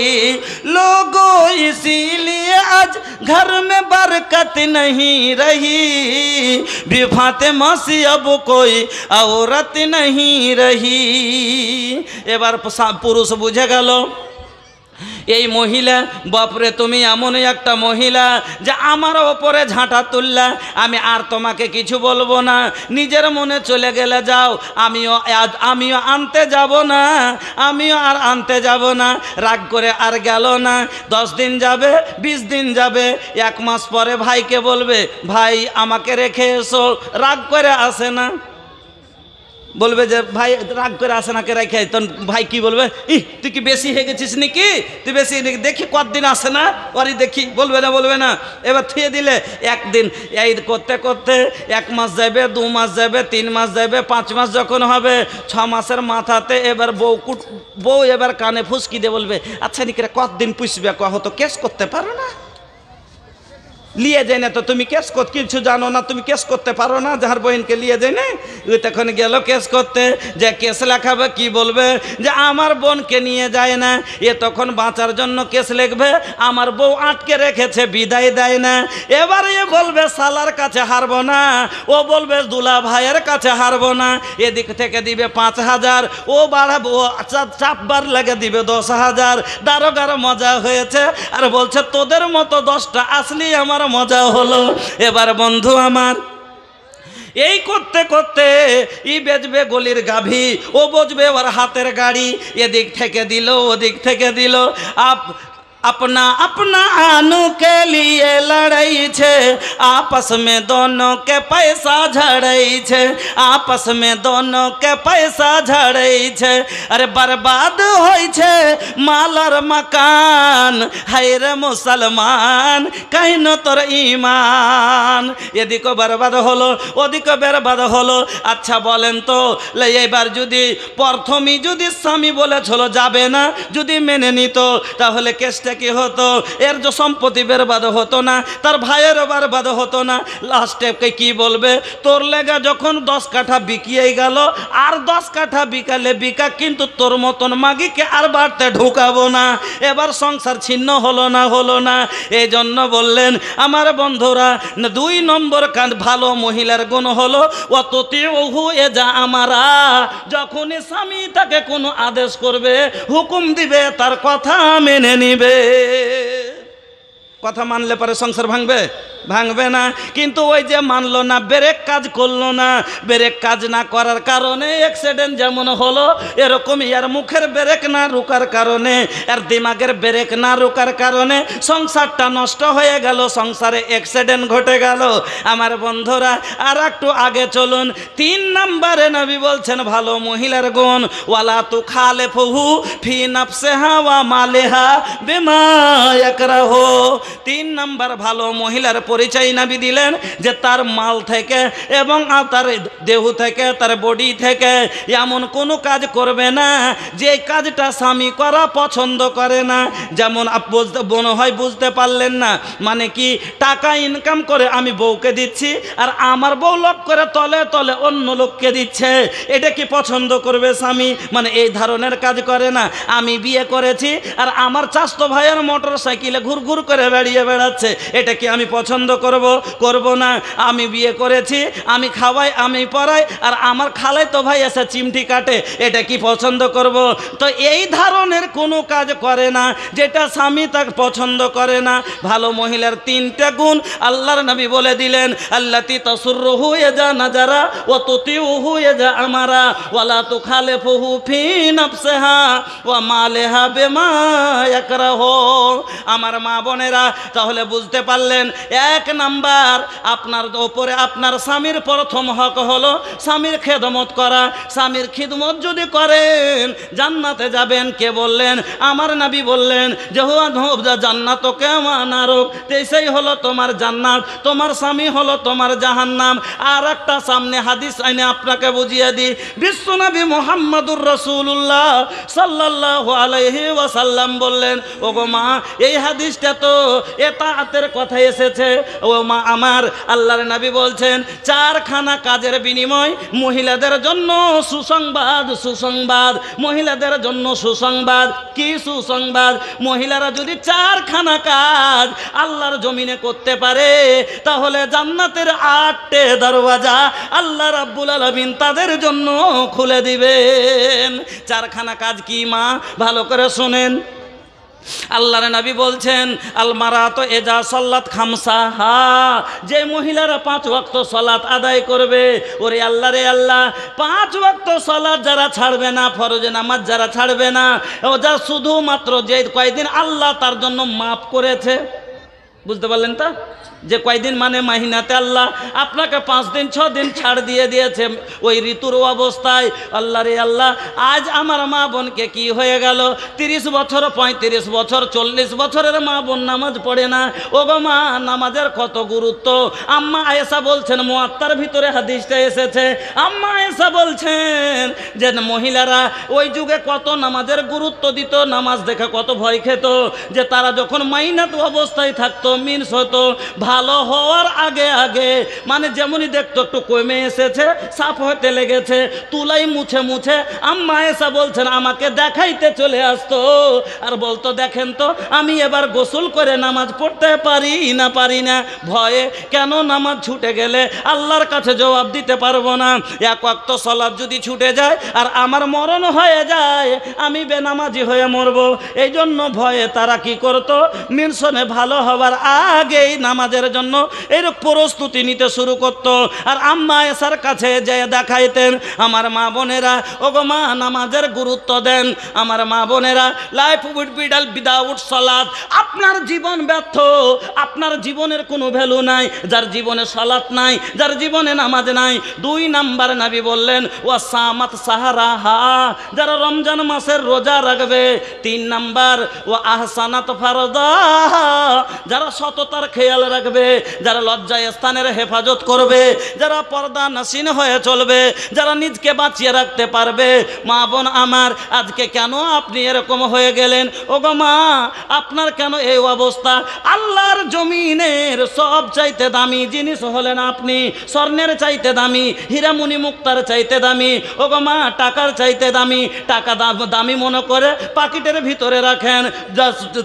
लोगों इसीलिए आज घर में बरकत नहीं रही, बेफातिमा सी अब कोई औरत नहीं रही। এবার পুরুষ বুঝে গেল এই মহিলা, বাপরে তুমি এমন একটা মহিলা যে আমার ওপরে ঝাঁটা তুললা, আমি আর তোমাকে কিছু বলবো না, নিজের মনে চলে গেলে যাও, আমিও আনতে যাব না, আমিও আর আনতে যাব না। রাগ করে আর গেল না। 10 দিন যাবে, 20 দিন যাবে, 1 মাস পরে ভাইকে বলবে ভাই আমাকে রেখে এসো, রাগ করে আসে না, বলবে যে ভাই রাগ করে আসে না কে রেখে, তখন ভাই কি বলবে, তুই কি বেশি হয়ে গেছিস নাকি, তুই বেশি দেখি কতদিন আসে না ওরই দেখি, বলবে না, বলবে না। এবার থিয়ে দিলে একদিন এই করতে করতে 1 মাস যাবে, 2 মাস যাবে, 3 মাস যাবে, 5 মাস যখন হবে, 6 মাসের মাথাতে এবার বউ এবার কানে ফুসকি দিয়ে বলবে আচ্ছা নিকে কতদিন পুষবে, কহ তো কেস করতে পারো না, লিয়ে যায় না তো তুমি কেস করতে, কিছু জানো না তুমি কেস করতে পারো না, যার বইনকে লিয়ে যায় না, ওই তখন গেল কেস করতে, যে কেস লেখাবে কি বলবে যে আমার বোনকে নিয়ে যায় না, এ তখন বাঁচার জন্য কেস লিখবে আমার বউ আটকে রেখেছে বিদায় দেয় না। এবার এ বলবে সালার কাছে হারবো না, ও বলবে দুলা ভাইয়ের কাছে হারবো না, এদিক থেকে দিবে 5000, ও বাড়াবো চাপবার লেগে দিবে 10,000। দারোগার মজা হয়েছে আর বলছে তোদের মতো 10টা আসলি আমার মজা হলো। এবার বন্ধু আমার এই করতে করতে ই বেচবে গলির গাভী, ও বজবে ওর হাতের গাড়ি, এদিক থেকে দিল ওদিক থেকে দিল, अपना अपना आनू के लिए लड़ाई छे, आपस में दोनों के पैसा झड़ई छे, आपस में दोनों के पैसा झड़ई छे। अरे बर्बाद होई छे मालर मकान, हाय रे मुसलमान कहीं न तोर ईमान। এদিকে বরবাদ হলো ওদিকে বরবাদ হলো। আচ্ছা বলেন তো এবার যদি প্রথমেই যদি স্বামী বলেছিল যাবে না, যদি মেনে নিত তাহলে কেসটা কি হতো, এর যে সম্পত্তি বরবাদ হতো না, তার ভাইয়ের বরবাদ হতো না। লাস্টে কি বলবে, তোর লেগা যখন 10 কাঠা বিকিয়ে গেল, আর 10 কাঠা বিকালে বিকা, কিন্তু তোর মতন মাগিকে আর বাড়তে ঢুকাবো না। এবার সংসার ছিন্ন হলো না, হলো না। এই জন্য বললেন আমার বন্ধুরা 2 নম্বর ভালো মহিলার গুণ হলো অততি ওহু এ যা আমারা, যখনই স্বামী তাকে কোনো আদেশ করবে হুকুম দিবে তার কথা মেনে নিবে। কথা মানলে পরে সংসার ভাঙবে। ভাঙবে না। কিন্তু ওই যে মানলো না, ব্রেক কাজ করলো না, ব্রেক কাজ না করার কারণে অ্যাক্সিডেন্ট যেমন হলো, এরকমই আর মুখের ব্রেক না রুকার কারণে, আর দিমাগের ব্রেক না রুকার কারণে সংসারটা নষ্ট হয়ে গেল, সংসারে অ্যাক্সিডেন্ট ঘটে গেল। আমার বন্ধুরা, আর একটু আগে চলুন। 3 নম্বরে নবী বলছেন ভালো মহিলার গুণ, ওয়ালা তু খালিফহু ফি নাফসিহা ওয়া মালিহা বিমা ইয়াকরাহু। 3 নম্বর ভালো মহিলার পরিচয় নবী দিলেন যে তার মাল থেকে এবং তার দেহ থেকে, তার বডি থেকে এমন কোনো কাজ করবে না যে কাজটা স্বামী করা পছন্দ করে না। যেমন মনে হয় বুঝতে পারলেন না, মানে কি, টাকা ইনকাম করে আমি বউকে দিচ্ছি আর আমার বউ লোক করে তলে তলে অন্য লোককে দিচ্ছে, এটা কি পছন্দ করবে স্বামী? মানে এই ধরনের কাজ করে না। আমি বিয়ে করেছি আর আমার চাচতো ভাইয়ের মোটর সাইকেলে ঘুরঘুর করে বেরিয়ে বেড়াচ্ছে, এটা কি আমি পছন্দ করব না। আমি বিয়ে করেছি, আমি খাওয়াই, আমি পড়াই, আর আমার খালাই তো ভাই এসে চিমটি কাটে, এটা কি পছন্দ করব? তো এই ধরনের কোনো কাজ করে না যেটা স্বামী তাকে পছন্দ করে না। ভালো মহিলার 3টা গুণ আল্লাহর নবী বলে দিলেন, আল্লাতি তাসুররুহু ইয়াজা নাজারা ওয়া তুতিউহু ইয়াজা আমারা ওয়ালা তুখালিফুহু ফি নাফসিহা ওয়া মালিহা বিমা ইয়াকরাহু। আমার মা বোনেরা, তাহলে বুঝতে পারলেন, 1 নাম্বার আপনার উপরে আপনার স্বামীর প্রথম হক হলো স্বামীর খেদমত করা। স্বামীর খিদমত যদি করেন জান্নাতে যাবেন। কে বললেন? আমার নবী বললেন যে হুয়া জান্নাত কেমা নারক, সেই হলো তোমার জান্নাত, তোমার স্বামী হলো তোমার জাহান্নাম। আর একটা সামনে হাদিস আইনে আপনাকে বুঝিয়ে দিই। বিশ্বনবী মুহাম্মদুর রাসূলুল্লাহ সাল্লাল্লাহু আলাইহি ওয়াসাল্লাম বললেন, ওগো মা, এই হাদিসটা তো এতাআতের কথা এসেছে। ও মা আমার, আল্লাহর নবী বলছেন 4খানা কাজের বিনিময় মহিলাদের জন্য সুসংবাদ, সুসংবাদ, মহিলাদের জন্য সুসংবাদ। কি সুসংবাদ? মহিলারা যদি 4খানা কাজ আল্লাহর জমিনে করতে পারে তাহলে জান্নাতের 8টে দরওয়াজা আল্লাহ রাব্বুল আলামিন তাদের জন্য খুলে দিবেন। 4খানা কাজ কি মা? ভালো করে শুনেন। আল্লাহর নবী বলছেন, আল মারাতু ইজা সাল্লাত খামসাহা, যে মহিলারা 5 ওয়াক্ত সালাত আদায় করবে, ওরে আল্লাহ রে আল্লাহ, 5 ওয়াক্ত সালাত যারা ছাড়বে না, ফরজে নামাজ যারা ছাড়বে না, ও যা শুধুমাত্র যে কয়দিন আল্লাহ তার জন্য মাফ করেছে, বুঝতে পারলেন তো? যে কয়দিন মানে মাহিনাতে আল্লাহ আপনাকে 5 দিন 6 দিন ছাড় দিয়ে দিয়েছে ওই ঋতুর অবস্থায়। আল্লাহ রে আল্লাহ, আজ আমার মা বোনকে কি হয়ে গেল, 30 বছর 35 বছর 40 বছরের মা বোন নামাজ পড়ে না। ও গো মা, নামাজের কত গুরুত্ব। আম্মা আয়েশা বলছেন, মুয়াত্তার ভিতরে হাদিসটা এসেছে, আম্মা আয়েশা বলছেন যে মহিলারা ওই যুগে কত নামাজের গুরুত্ব দিত, নামাজ দেখে কত ভয় খেত, যে তারা যখন মাইনাত অবস্থায় থাকতো, মিন্স হতো, ভালো হওয়ার আগে আগে মানে যেমনই দেখতো একটু কমে এসেছে, সাফ হতে লেগেছে, তুলাই মুছে মুছে আম্মা আয়েশা বলছেন আমাকে দেখাইতে চলে আসতো আর বলতো, দেখেন তো আমি এবার গোসল করে নামাজ পড়তে পারি না, ভয়ে। কেন? নামাজ ছুটে গেলে আল্লাহর কাছে জবাব দিতে পারবো না। 1 ওয়াক্ত সালাত যদি ছুটে যায় আর আমার মরণ হয়ে যায়, আমি বেনামাজি হয়ে মরবো। এই জন্য ভয়ে তারা কি করতো, মিনসনে ভালো হবার আগেই নামাজের জন্য এর প্রস্তুতি নিতে শুরু করত। আর আম্মা আয়েশার কাছে যে দেখাইতেন। আমার মা বোনেরা, ওগো মা, নামাজের গুরুত্ব দেন। আমার মা বোনেরা, লাইফ উইড বিডাল উইদাউট সালাত, আপনার জীবন ব্যর্থ, আপনার জীবনের কোনো ভ্যালু নাই যার জীবনে সালাত নাই, যার জীবনে নামাজ নাই। 2 নাম্বার নবী বললেন, ওয়া সামাত সাহারাহা, যারা রমজান মাসের রোজা রাখবে। 3 নাম্বার, ওয়া আহসানাত ফারদাহা, যারা সততার খেয়াল রাখবে, যারা লজ্জায় স্থানের হেফাজত করবে, যারা পর্দা নাসিন হয়ে চলবে, যারা নিজকে বাঁচিয়ে রাখতে পারবে। মা বোন আমার, আজকে কেন আপনি এরকম হয়ে গেলেন? ওগো মা, আপনার কেন এই অবস্থা? আল্লাহর জমিনের সব চাইতে দামি জিনিস হলেন আপনি, স্বর্ণের চাইতে দামি, হীরামণি মুক্তার চাইতে দামি। ওগো মা, টাকার চাইতে দামি, টাকা দামি মনে করে পাকিটের ভিতরে রাখেন,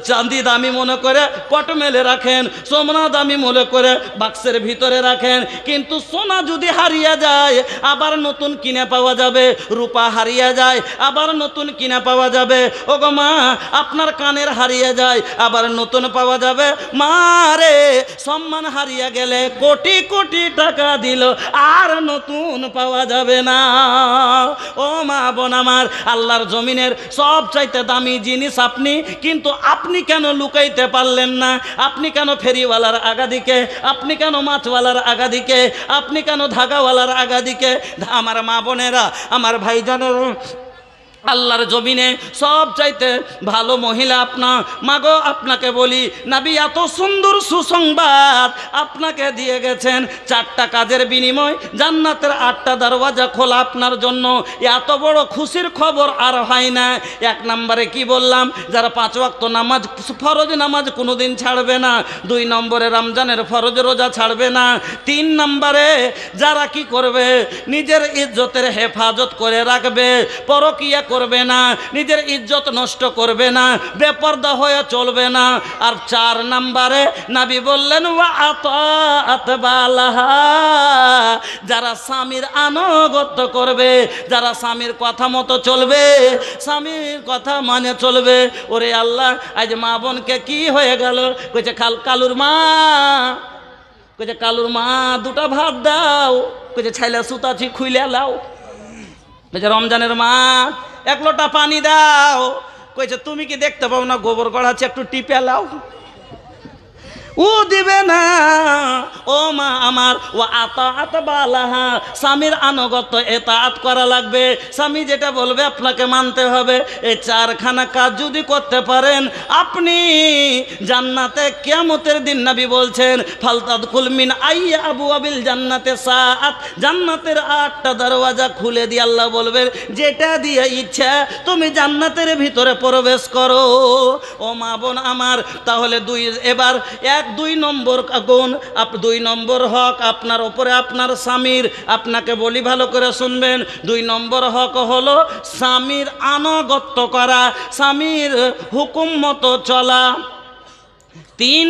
চাঁদি দামি মনে করে পট মেলে রাখেন। রাখেন, সোনা দামি মনে করে বাক্সের ভিতরে রাখেন, কিন্তু সোনা যদি হারিয়ে যায় আবার নতুন কিনে পাওয়া যাবে, রূপা হারিয়ে যায় আবার নতুন কিনে পাওয়া যাবে। ওগো মা, আপনার কানের হারিয়ে যায় আবার নতুন পাওয়া যাবে। মা রে, সম্মান হারিয়ে গেলে কোটি কোটি টাকা দিল আর নতুন পাওয়া যাবে না। ও মা বোন আমার, আল্লাহর জমিনের সব চাইতে দামি জিনিস আপনি, কিন্তু আপনি কেন লুকাইতে পারলেন না? আপনি কেন ফেরিওয়ালার আগাদিকে, আপনি কেন মাছওয়ালার আগাদিকে, আপনি কেন ধাগাওয়ালার আগাদিকে? আমার মা বোনেরা, আমার ভাইজানেরা, আল্লাহর জমিনে সব চাইতে ভালো মহিলা আপনার। মাগো, আপনাকে বলি, নবী এত সুন্দর সুসংবাদ আপনাকে দিয়ে গেছেন, 4টা কাজের বিনিময় জান্নাতের 8টা দরওয়াজা খোলা আপনার জন্য। এত বড় খুশির খবর আর হয় না। 1 নম্বরে কি বললাম? যারা 5 ওয়াক্ত নামাজ, ফরজ নামাজ কোনোদিন ছাড়বে না। 2 নম্বরে রমজানের ফরজ রোজা ছাড়বে না। 3 নম্বরে যারা কি করবে? নিজের ইজ্জতের হেফাজত করে রাখবে, পরকিয়া করবে না, নিজের ইজ্জত নষ্ট করবে না, বেপরদা হয়ে চলবে না। আর 4 নম্বরে নবী বললেন ওয়া আতাআত বালাহা, যারা স্বামীর আনুগত্য করবে, যারা স্বামীর কথা মতো চলবে, স্বামীর কথা মানে চলবে। ওরে আল্লাহ, আজ মা বোনকে কি হয়ে গেল? কইছে কালুর মা, কইছে কালুর মা 2টা ভাত দাও, কইছে ছাইলা সুতাছি খুইলে লাও। কইছে রমজানের মা 1 লোটা পানি দাও, কইছে তুমি কি দেখতে পাও না গোবর গড়াচ্ছে, একটু টিপে লাও। ও দিবে না। ও মা আমার, ও আতাআত বালাহা, স্বামীর আনুগত্য এতাআত করা লাগবে। স্বামী যেটা বলবে আপনাকে মানতে হবে। এই 4খানা কাজ যদি করতে পারেন আপনি জান্নাতে কিয়ামতের দিন নবী বলছেন ফালতাদখুল মিন আইয়া আবওয়াবিল জান্নাতে সাআত, জান্নাতের 8টা দরওয়াজা খুলে দিয়ে আল্লাহ বলবেন যেটা দিয়ে ইচ্ছা তুমি জান্নাতের ভিতরে প্রবেশ করো। ও মা বোন আমার, তাহলে এবার 2 নম্বর গুণ, 2 নম্বর হক আপনার ওপরে আপনার স্বামীর। আপনাকে বলি ভালো করে শুনবেন, 2 নম্বর হক হলো স্বামীর আনুগত্য করা, স্বামীর হুকুম মতো চলা। 3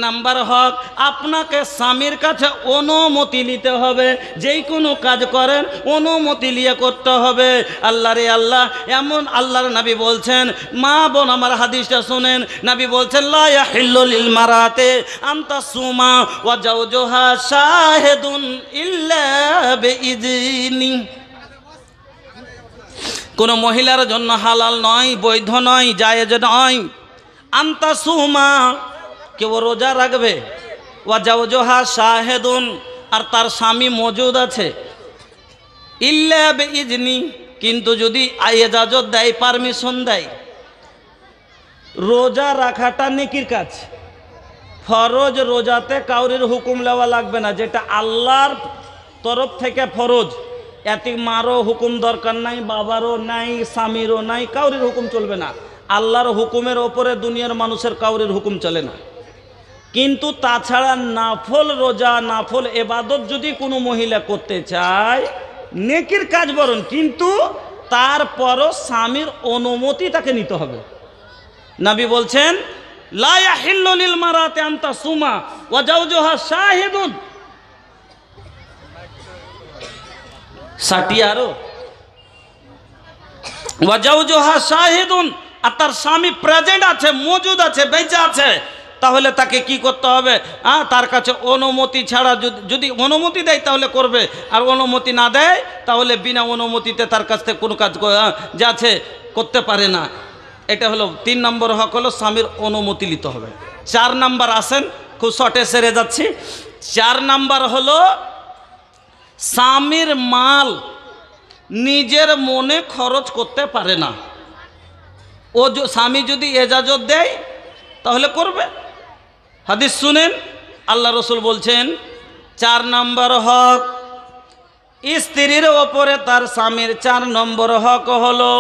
নাম্বার হক, আপনাকে স্বামীর কাছে অনুমতি নিতে হবে। যেই কোনো কাজ করেন অনুমতি নিয়ে করতে হবে। আল্লাহ রে আল্লাহ, এমন আল্লাহর নবী বলছেন, মা বোন আমার হাদিসটা শুনেন, নবী বলছেন লা ইয়াহিল্লু লিল মারাতে আনতা সুমা ওয়া জাওজুহা শাহিদুন ইল্লা বিইজনি। কোনো মহিলার জন্য হালাল নয়, বৈধ নয়, জায়েজ নয় আনতা সুমা, কেউ রোজা রাখবে, ওয়া জাওজুহা শাহিদুন, আর তার স্বামী মজুদ আছে, ইল্লা বিইজনি, কিন্তু যদি ইজাজত দেয়, পারমিশন দেয়। রোজা রাখাটা নেকির কাজ, ফরজ রোজাতে কাউরির হুকুম নেওয়া লাগবে না, যেটা আল্লাহর তরফ থেকে ফরজ। এতে মারও হুকুম দরকার নাই, বাবারও নাই, স্বামীরও নাই, কাউরির হুকুম চলবে না। আল্লাহর হুকুমের ওপরে দুনিয়ার মানুষের কাউরির হুকুম চলে না। কিন্তু তাছাড়া নাফল রোজা, নাফল এবাদত যদি কোনো মহিলা করতে চায়, নেকির কাজ বরং, কিন্তু তারপরও স্বামীর অনুমতি তাকে নিতে হবে। নবী বলছেন লা ইয়াহিল্লু লিল মারাতি আন তাসুমা ওয়া জাওজুহা শাহিদুন। সাটিয়ারো ওয়া জাওজুহা শাহিদুন, আর তার স্বামী প্রেজেন্ট আছে, মজুদ আছে, বেঁচে আছে, তাহলে তাকে কি করতে হবে? তার কাছে অনুমতি ছাড়া, যদি অনুমতি দেয় তাহলে করবে, আর অনুমতি না দেয় তাহলে বিনা অনুমতিতে তার কাছ থেকে কোনো কাজ যা আছে করতে পারে না। এটা হলো 3 নম্বর হক, হলো স্বামীর অনুমতি নিতে হবে। 4 নম্বর আসেন, খুব শর্টে সেরে যাচ্ছি। 4 নম্বর হলো স্বামীর মাল নিজের মনে খরচ করতে পারে না। ও স্বামী যদি এজাজত দেয় তাহলে করবে। হাদিস শুনেন, আল্লাহ রসুল বলছেন 4 নম্বর হক স্ত্রীর ওপরে তার স্বামীর। 4 নম্বর হক হলো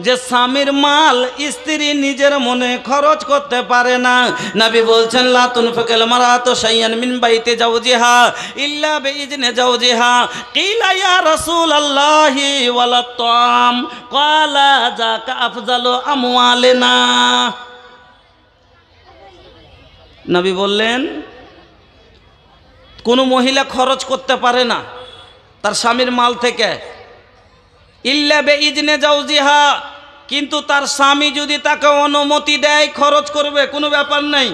যে স্বামীর মাল স্ত্রী নিজের মনে খরচ করতে পারে না। নবী বলছেন লা তুনফিকুল মারাতু শাইয়ান মিন বাইতি জাওজিহা ইল্লা বিইজনি জাওজিহা। কিলা ইয়া রাসূলুল্লাহি ওয়ালা তাম, ক্বালা যাকা আফজালু আমওয়ালিনা। নবী বললেন কোনো মহিলা খরচ করতে পারে না তার স্বামীর মাল থেকে, ইল্লা বেইজনে জাওজিহা, কিন্তু তার স্বামী যদি তাকে অনুমতি দেয় খরচ করবে, কোনো ব্যাপার নেই।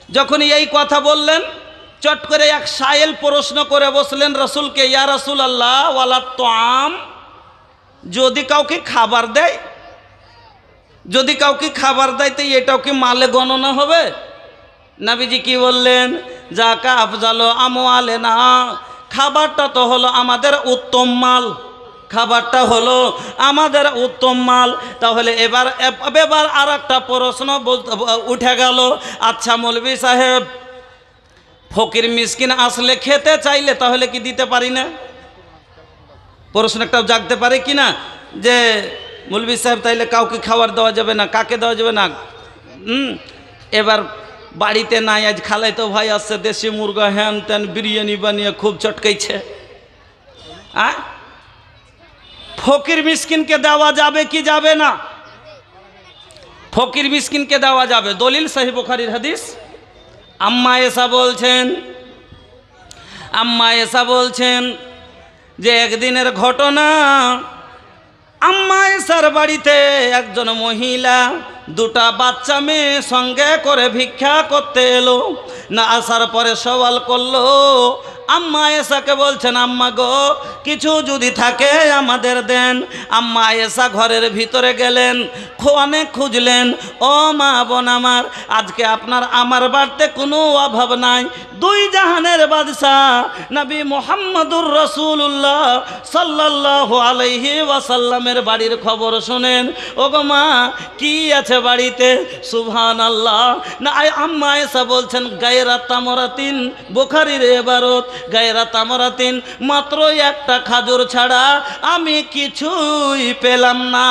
যখন এই কথা বললেন চট করে এক সায়েল প্রশ্ন করে বসলেন রাসূলকে, ইয়া রাসূলুল্লাহ ওয়ালা তাআম, যদি কাউকে খাবার দেয়, যদি কাউকে খাবার দেয় তো এটাও কি মালে গণনা হবে? নবীজি কি বললেন, যাকা আফজালু আমওয়ালিনা, খাবারটা তো হলো আমাদের উত্তম মাল, খাবারটা হলো আমাদের উত্তম মাল। তাহলে এবার আর একটা প্রশ্ন উঠে গেল, আচ্ছা মৌলভী সাহেব ফকির মিসকিন আসলে খেতে চাইলে তাহলে কি দিতে পারি না? প্রশ্ন একটা জাগতে পারে কি না, যে মৌলভী সাহেব তাইলে কাউকে খাবার দেওয়া যাবে না, কাকে দেওয়া যাবে না? এবার বাড়িতে নাই, আজ খালাই তো ভাই আসছে দেশি মুরগা হ্যান ত্যান বিরিয়ানি বানিয়ে খুব চটকাইছে, ফকির মিসকিনকে দেওয়া যাবে কি যাবে না? ফকির মিসকিনকে দেওয়া যাবে। দলিল সহিহ বুখারীর হাদিস। আম্মা আয়েশা বলছেন যে একদিনের ঘটনা, আম্মা আয়েশার বাড়িতে একজন মহিলা দুটা বাচ্চা মেয়ে সঙ্গে করে ভিক্ষা করতে এলো। না আসার পরে সওয়াল করলো, আম্মা আয়েশাকে বলছেন, আম্মা গো কিছু যদি থাকে আমাদের দেন। আম্মা আয়েশা ঘরের ভিতরে গেলেন, অনেক খুঁজলেন, ও মা বোন আমার, আজকে আপনার আমার বাড়িতে কোনো অভাব নাই। দুই জাহানের বাদশাহ নবী মুহাম্মদুর রাসূলুল্লাহ সাল্লাল্লাহু আলাইহি ওয়াসাল্লামের বাড়ির খবর শুনেন। ও গো মা কি আছে বাড়িতে? সুবহানাল্লাহ। না আম্মা আয়েশা বলছেন, গায়রা তামরাতিন, বুখারীর ইবারত, গায়রা তামরাতিন, মাত্র একটা খাজুর ছাড়া আমি কিছুই পেলাম না।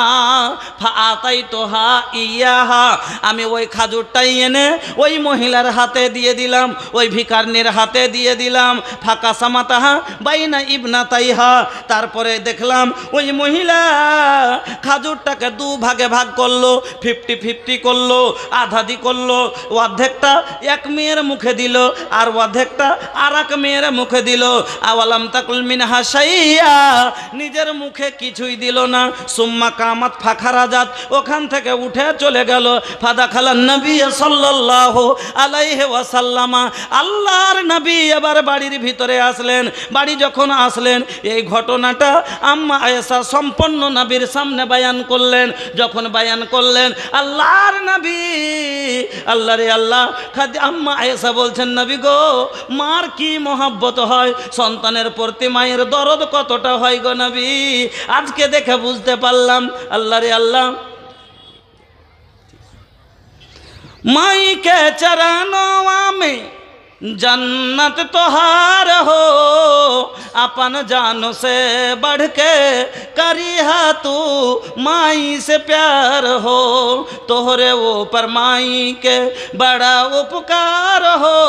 ফাআতাইতুহা ইয়াহা, আমি ওই খাজুরটাই এনে ওই মহিলার হাতে দিয়ে দিলাম, ওই ভিখারিনীর হাতে দিয়ে দিলাম। ফাঁকা সামাতাহা বাইনা ইবনাতাইহা, তারপরে দেখলাম ওই মহিলা খাজুরটাকে দু ভাগে ভাগ করলো, 50-50 করলো, আধাদি করলো। অর্ধেকটা এক মেয়ের মুখে দিল আর অর্ধেকটা আর এক মেয়ের মুখে দিল। আওয়ালাম তাকুল মিনহা শাইয়া, নিজের মুখে কিছুই দিল না। সুম্মা কামাত ফাখারাজাত, ওখান থেকে উঠে চলে গেল। ফাদাখালান নবী সাল্লাল্লাহু আলাইহি ওয়াসাল্লামা, আল্লাহর নবী এবার বাড়ির ভিতরে আসলেন। বাড়ি যখন আসলেন এই ঘটনাটা আম্মা আয়েশা সম্পন্ন নবীর সামনে বয়ান করলেন। যখন বয়ান করলেন আল্লাহর নবী, আল্লাহ রে আল্লাহ, আম্মা আয়েশা বলছেন, নবী গো মার কি মহব্বত হয়, সন্তানের প্রতি মায়ের দরদ কতটা হয় গো নবী, আজকে দেখে বুঝতে পারলাম। আল্লাহ রে আল্লাহ, माई के चरणों में जन्नत तोहार हो, अपन जान से बढ़ के करिहा तू माई से प्यार हो, तोहरे ऊपर माई के बड़ा उपकार हो,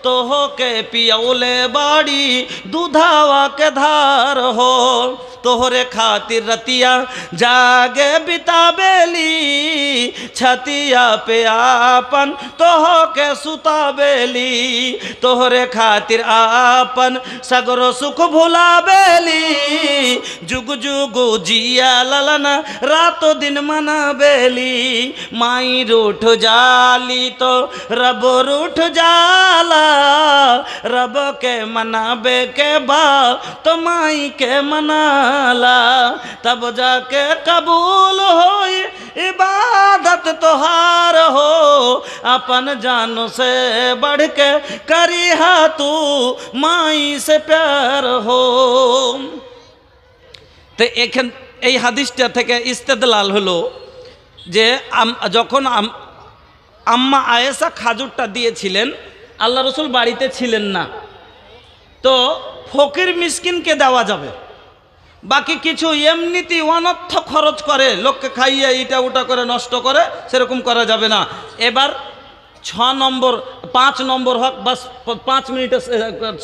तोहो के पियौले बाड़ी दूधावा के धार हो, तोहरे खातिर रतिया जागे बिताबेली, छतिया पे आपन तोहो के सुताबेली, तोहरे खातिर आपन सगरो सुख भुलाबेली, जुग जुग जिया ललना रातों दिन मनाबेली, माई रूठ जाली तो रब रूठ जाला, रब के मनाबे के बाद तो माई के मना, तब जाके कबूल हो इबादत तोहार हो, अपन जान से बढ़ के करिहा तू माई से प्यार हो। तो एखान এই হাদিসটা থেকে ইস্তেদলাল হলো যে যখন আম্মা আয়েশা খাজুরটা দিয়েছিলেন আল্লাহ রসুল বাড়িতে ছিলেন না, তো ফকির মিসকিনকে দেওয়া যাবে। বাকি কিছু এমনিতে অনর্থ খরচ করে লোককে খাইয়ে এইটা ওটা করে নষ্ট করে সেরকম করা যাবে না। এবার 6 নম্বর 5 নম্বর হক, বাস 5 মিনিটে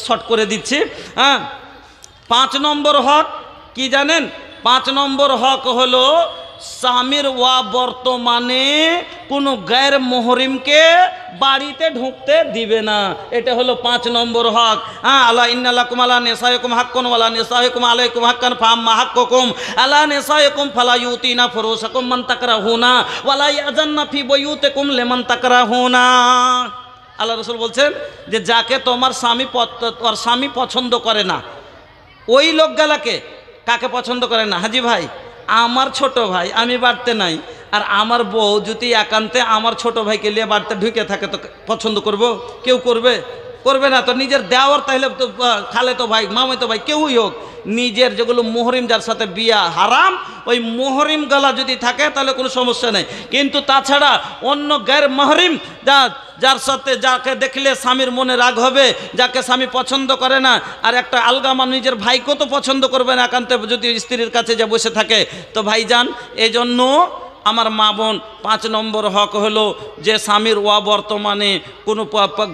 শর্ট করে দিচ্ছি। হ্যাঁ, 5 নম্বর হক কি জানেন? 5 নম্বর হক হলো স্বামীর ওয়া বর্তমানে কোনো গায়ের মুহরিমকে বাড়িতে ঢুকতে দিবে না। এটা হলো 5 নম্বর হক। হ্যাঁ, আল্লাহ ইন্নালাকুম আলা নিসাইকুম হাক্কুন ওয়ালা নিসাইকুম আলাইকুম হাক্কান ফাম্মা হাক্কুকুম আলা নিসাইকুম ফালা ইউতিনা ফুরুশাকুম মান তাকরাহুনা ওয়ালা ইয়াজান্না ফি বুয়ুতিকুম লিমান তাকরাহুনা। আল্লাহ রাসূল বলছেন যে যাকে তোমার স্বামী পছন্দ করে না, ওই লোকগুলাকে, কাকে পছন্দ করে না? হাজি ভাই, আমার ছোট ভাই, আমি বাড়তে নাই, আর আমার বউ যদি একান্তে আমার ছোট ভাইকে নিয়ে বাড়তে ঢুকে থাকে তো পছন্দ করব? কেউ করবে না। তো নিজের দেওয়ার তাহলে তো খালে তো ভাই, মামে তো ভাই, কেউই হোক, নিজের যেগুলো মুহরিম যার সাথে বিয়া হারাম, ওই মুহরিম গলা যদি থাকে তাহলে কোনো সমস্যা নেই। কিন্তু তাছাড়া অন্য গায়ের মুহরিম যার সাথে, যাকে দেখলে স্বামীর মনে রাগ হবে, যাকে স্বামী পছন্দ করে না, আর একটা আলগা নিজের ভাইকেও তো পছন্দ করবে না একান্তে যদি স্ত্রীর কাছে যা বসে থাকে। তো ভাইজান, এই জন্য আমার মা বোন 5 নম্বর হক হলো যে স্বামীর ওয়া বর্তমানে কোনো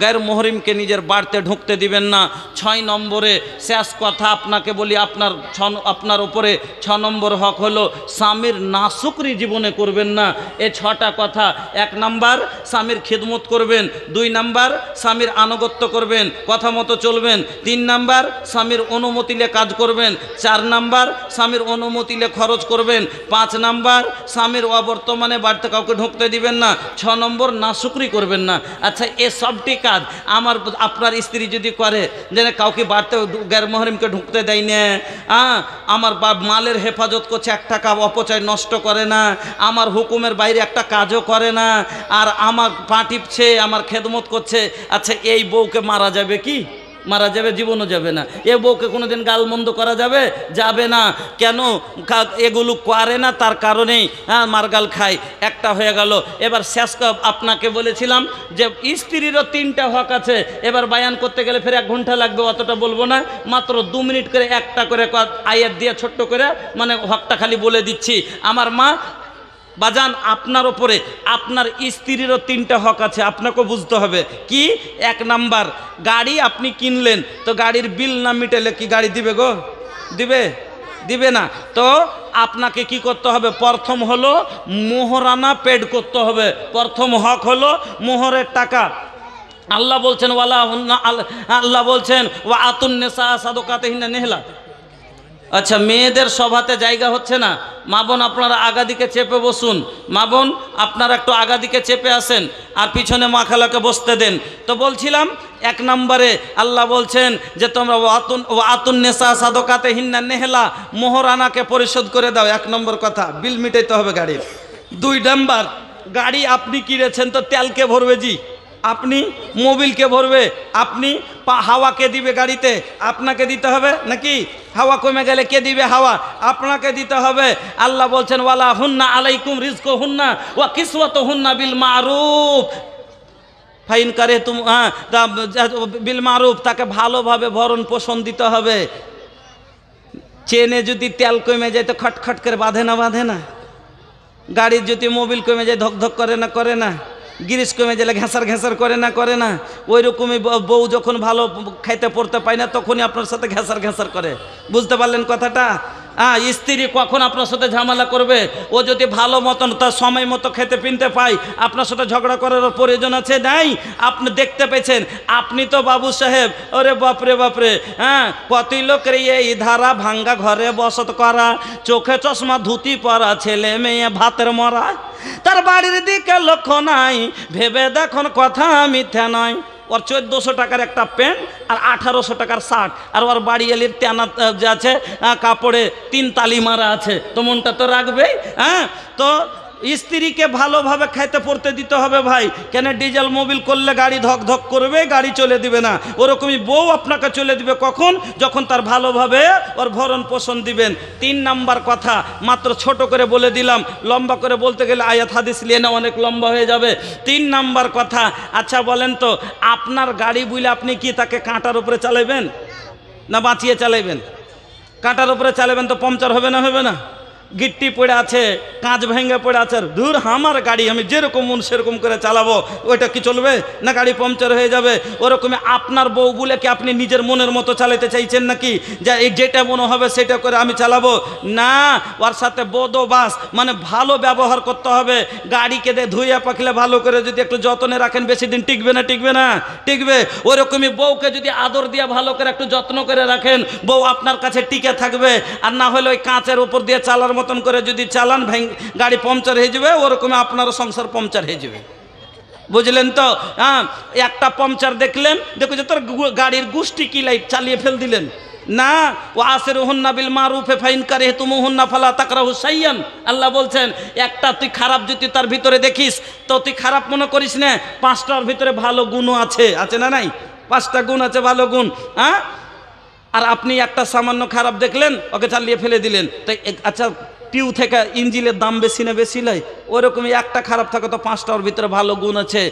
গায়ের মুহরিমকে নিজের বাড়িতে ঢুকতে দিবেন না। 6 নম্বরে শেষ কথা আপনাকে বলি, আপনার উপরে 6 নম্বর হক হলো স্বামীর নাশুকরি জীবনে করবেন না। এই 6টা কথা: 1 নাম্বার স্বামীর খিদমত করবেন, 2 নাম্বার স্বামীর আনুগত্য করবেন, কথা মতো চলবেন, 3 নাম্বার স্বামীর অনুমতিলে কাজ করবেন, 4 নাম্বার স্বামীর অনুমতিলে খরচ করবেন, 5 নাম্বার স্বামীর বর্তমানে বাড়িতে কাউকে ঢুকতে দিবেন না, 6 নম্বর নাশুকরি করবেন না। আচ্ছা, এ সবটি কাজ আপনার স্ত্রী যদি করে, যে কাউকে বাড়িতে গায়ের মুহরিমকে ঢুকতে দেয় না, আমার মালের হেফাজত করছে, 1 টাকা অপচয় নষ্ট করে না, আমার হুকুমের বাইরে একটা কাজও করে না, আর আমার পা টিপছে, আমার খেদমত করছে, আচ্ছা এই বউকে মারা যাবে কি? মারা যাবে? জীবনও যাবে না। এ বউকে কোনোদিন গালমন্দ করা যাবে? যাবে না। কেন? এগুলো করে না, তার কারণেই মারগাল খায়। একটা হয়ে গেল। এবার শেষ আপনাকে বলেছিলাম যে স্ত্রীরও 3টা হক আছে। এবার বায়ান করতে গেলে ফের 1 ঘন্টা লাগবে, অতটা বলবো না, মাত্র 2 মিনিট করে একটা করে আয়াত দিয়ে ছোট্ট করে হকটা খালি বলে দিচ্ছি। আমার মা বাজান, আপনার ওপরে আপনার স্ত্রীরও 3টা হক আছে, আপনাকেও বুঝতে হবে। কি? 1 নাম্বার, গাড়ি আপনি কিনলেন, তো গাড়ির বিল না মিটালে কি গাড়ি দিবে গো? দিবে না। তো আপনাকে কি করতে হবে? প্রথম হলো মোহরানা পেড করতে হবে। প্রথম হক হলো মোহরের টাকা। আল্লাহ বলছেন আল্লাহ বলছেন ওয়া আতুন নিসা সাদকাতিহিন্না নিহলা। আচ্ছা, মেয়েদের সভাতে জায়গা হচ্ছে না, মা বোন আপনারা আগাদিকে চেপে বসুন। মা বোন আপনারা একটু আগাদিকে চেপে আসেন, আর পিছনে মা খালাকে বসতে দেন। তো বলছিলাম 1 নম্বরে আল্লাহ বলছেন যে তোমরা আতুন নেশা সাদকাতিহিন্না নেহলা, মোহরানাকে পরিশোধ করে দাও। 1 নম্বর কথা, বিল মিটাইতে হবে গাড়ির। 2 নাম্বার, গাড়ি আপনি কিনেছেন তো তেলকে ভরবে, জি আপনি, মোবিলকে ভরবে আপনি, হাওয়া কে দিবে গাড়িতে? আপনাকে দিতে হবে নাকি? হাওয়া কমে গেলে কে দিবে হাওয়া? আপনাকে দিতে হবে। আল্লাহ বলছেন ওয়ালা হুন্না আলাইকুম রিজকুহুন্না ওয়া কিসওয়াতুহুন্না বিল মারুফ ফাইন করে বিল মারুফ, তাকে ভালোভাবে ভরণ পোষণ দিতে হবে। চেনে যদি তেল কমে যায় তো খটখট করে বাঁধে না? গাড়ির যদি মোবিল কমে যায় ধক করে না? গিরিশ কমে গেলে ঘেঁষার করে না? ওই রকমই বউ যখন ভালো খাইতে পড়তে পায় না, তখনই আপনার সাথে ঘেঁষার করে। বুঝতে পারলেন কথাটা? স্ত্রী কখন আপনার সাথে ঝামেলা করবে? ও যদি ভালো মতন তার সময় মতো খেতে পিনতে পায়, আপনার সাথে ঝগড়া করার প্রয়োজন আছে? নাই। আপনি দেখতে পেয়েছেন, আপনি তো বাবু সাহেব, ওরে বাপরে, কতই লোকের এই ধারা, ভাঙ্গা ঘরে বসত করা, চোখে চশমা ধুতি পরা, ছেলে মেয়ে ভাতের মরা, তার বাড়ির দিকে লক্ষ্য নাই, ভেবে দেখুন কথা মিথ্যা নয়। ওর 1400 টাকার একটা প্যান্ট আর 1800 টাকার শার্ট, আর ওর বাড়ি এলির তেনা যে আছে কাপড়ে 3 তালি মারা আছে, তো মনটা তো রাখবেই। তো স্ত্রীকে ভালোভাবে খাইতে পড়তে দিতে হবে ভাই। কেন? ডিজেল মোবিল করলে গাড়ি ধক করবে, গাড়ি চলে দিবে না। ওরকমই বউ আপনাকে চলে দিবে কখন? যখন তার ভালোভাবে ওর ভরণ পোষণ দিবেন। 3 নাম্বার কথা মাত্র ছোট করে বলে দিলাম, লম্বা করে বলতে গেলে আয়াত হাদিস নিয়ে না অনেক লম্বা হয়ে যাবে। 3 নাম্বার কথা, আচ্ছা বলেন তো, আপনার গাড়ি বুঝলে আপনি কি তাকে কাঁটার উপরে চালাবেন না বাঁচিয়ে চালাবেন? কাঁটার উপরে চালাবেন তো পাংচার হবে না? গিট্টি পড়ে আছে, কাঁচ ভেঙে পড়ে আছে, দূর আমার গাড়ি আমি যেরকম মন সেরকম করে চালাবো, ওইটা কি চলবে না? গাড়ি পাংচার হয়ে যাবে। ওরকমই আপনার বউ বলে কি আপনি নিজের মনের মতো চালাতে চাইছেন নাকি, যে যেটা মনে হবে সেটা করে আমি চালাবো? না, ওর সাথে বদোবাস মানে ভালো ব্যবহার করতে হবে। গাড়িকে ধুইয়া পাখলে ভালো করে যদি একটু যত্নে রাখেন, বেশি দিন টিকবে না? টিকবে না? টিকবে। ওরকমই বউকে যদি আদর দিয়ে ভালো করে একটু যত্ন করে রাখেন, বউ আপনার কাছে টিকে থাকবে। আর না হলে ওই কাঁচের উপর দিয়ে চালার মতন করে যদি চালান, গাড়ি পাংচার হয়ে যাবে। ওরকমই আপনারও সংসার পাংচার হয়ে যাবে। বুঝলেন তো? হ্যাঁ, একটা পাংচার দেখলেন, দেখো যে তোর গাড়ির গুষ্টি কি লাইট চালিয়ে ফেল দিলেন না। ও আসিরুহুন্না বিল মারুফে ফাইন কারিহতুমুহুন্না ফালা তাকরাহু শাইয়ান। আল্লাহ বলছেন একটা তুই খারাপ যদি তার ভিতরে দেখিস তো তুই খারাপ মনে করিস না, 5টার ভিতরে ভালো গুণও আছে। আছে না নাই? 5টা গুণ আছে, ভালো গুণ। হ্যাঁ, আর আপনি একটা সামান্য খারাপ দেখলেন, ওকে চালিয়ে ফেলে দিলেন। তাই আচ্ছা, টিউ থেকে ইঞ্জিনের দাম বেশি না বেশি নয়? ওরকমই একটা খারাপ থাকে তো 5টার ভিতরে ভালো গুণ আছে।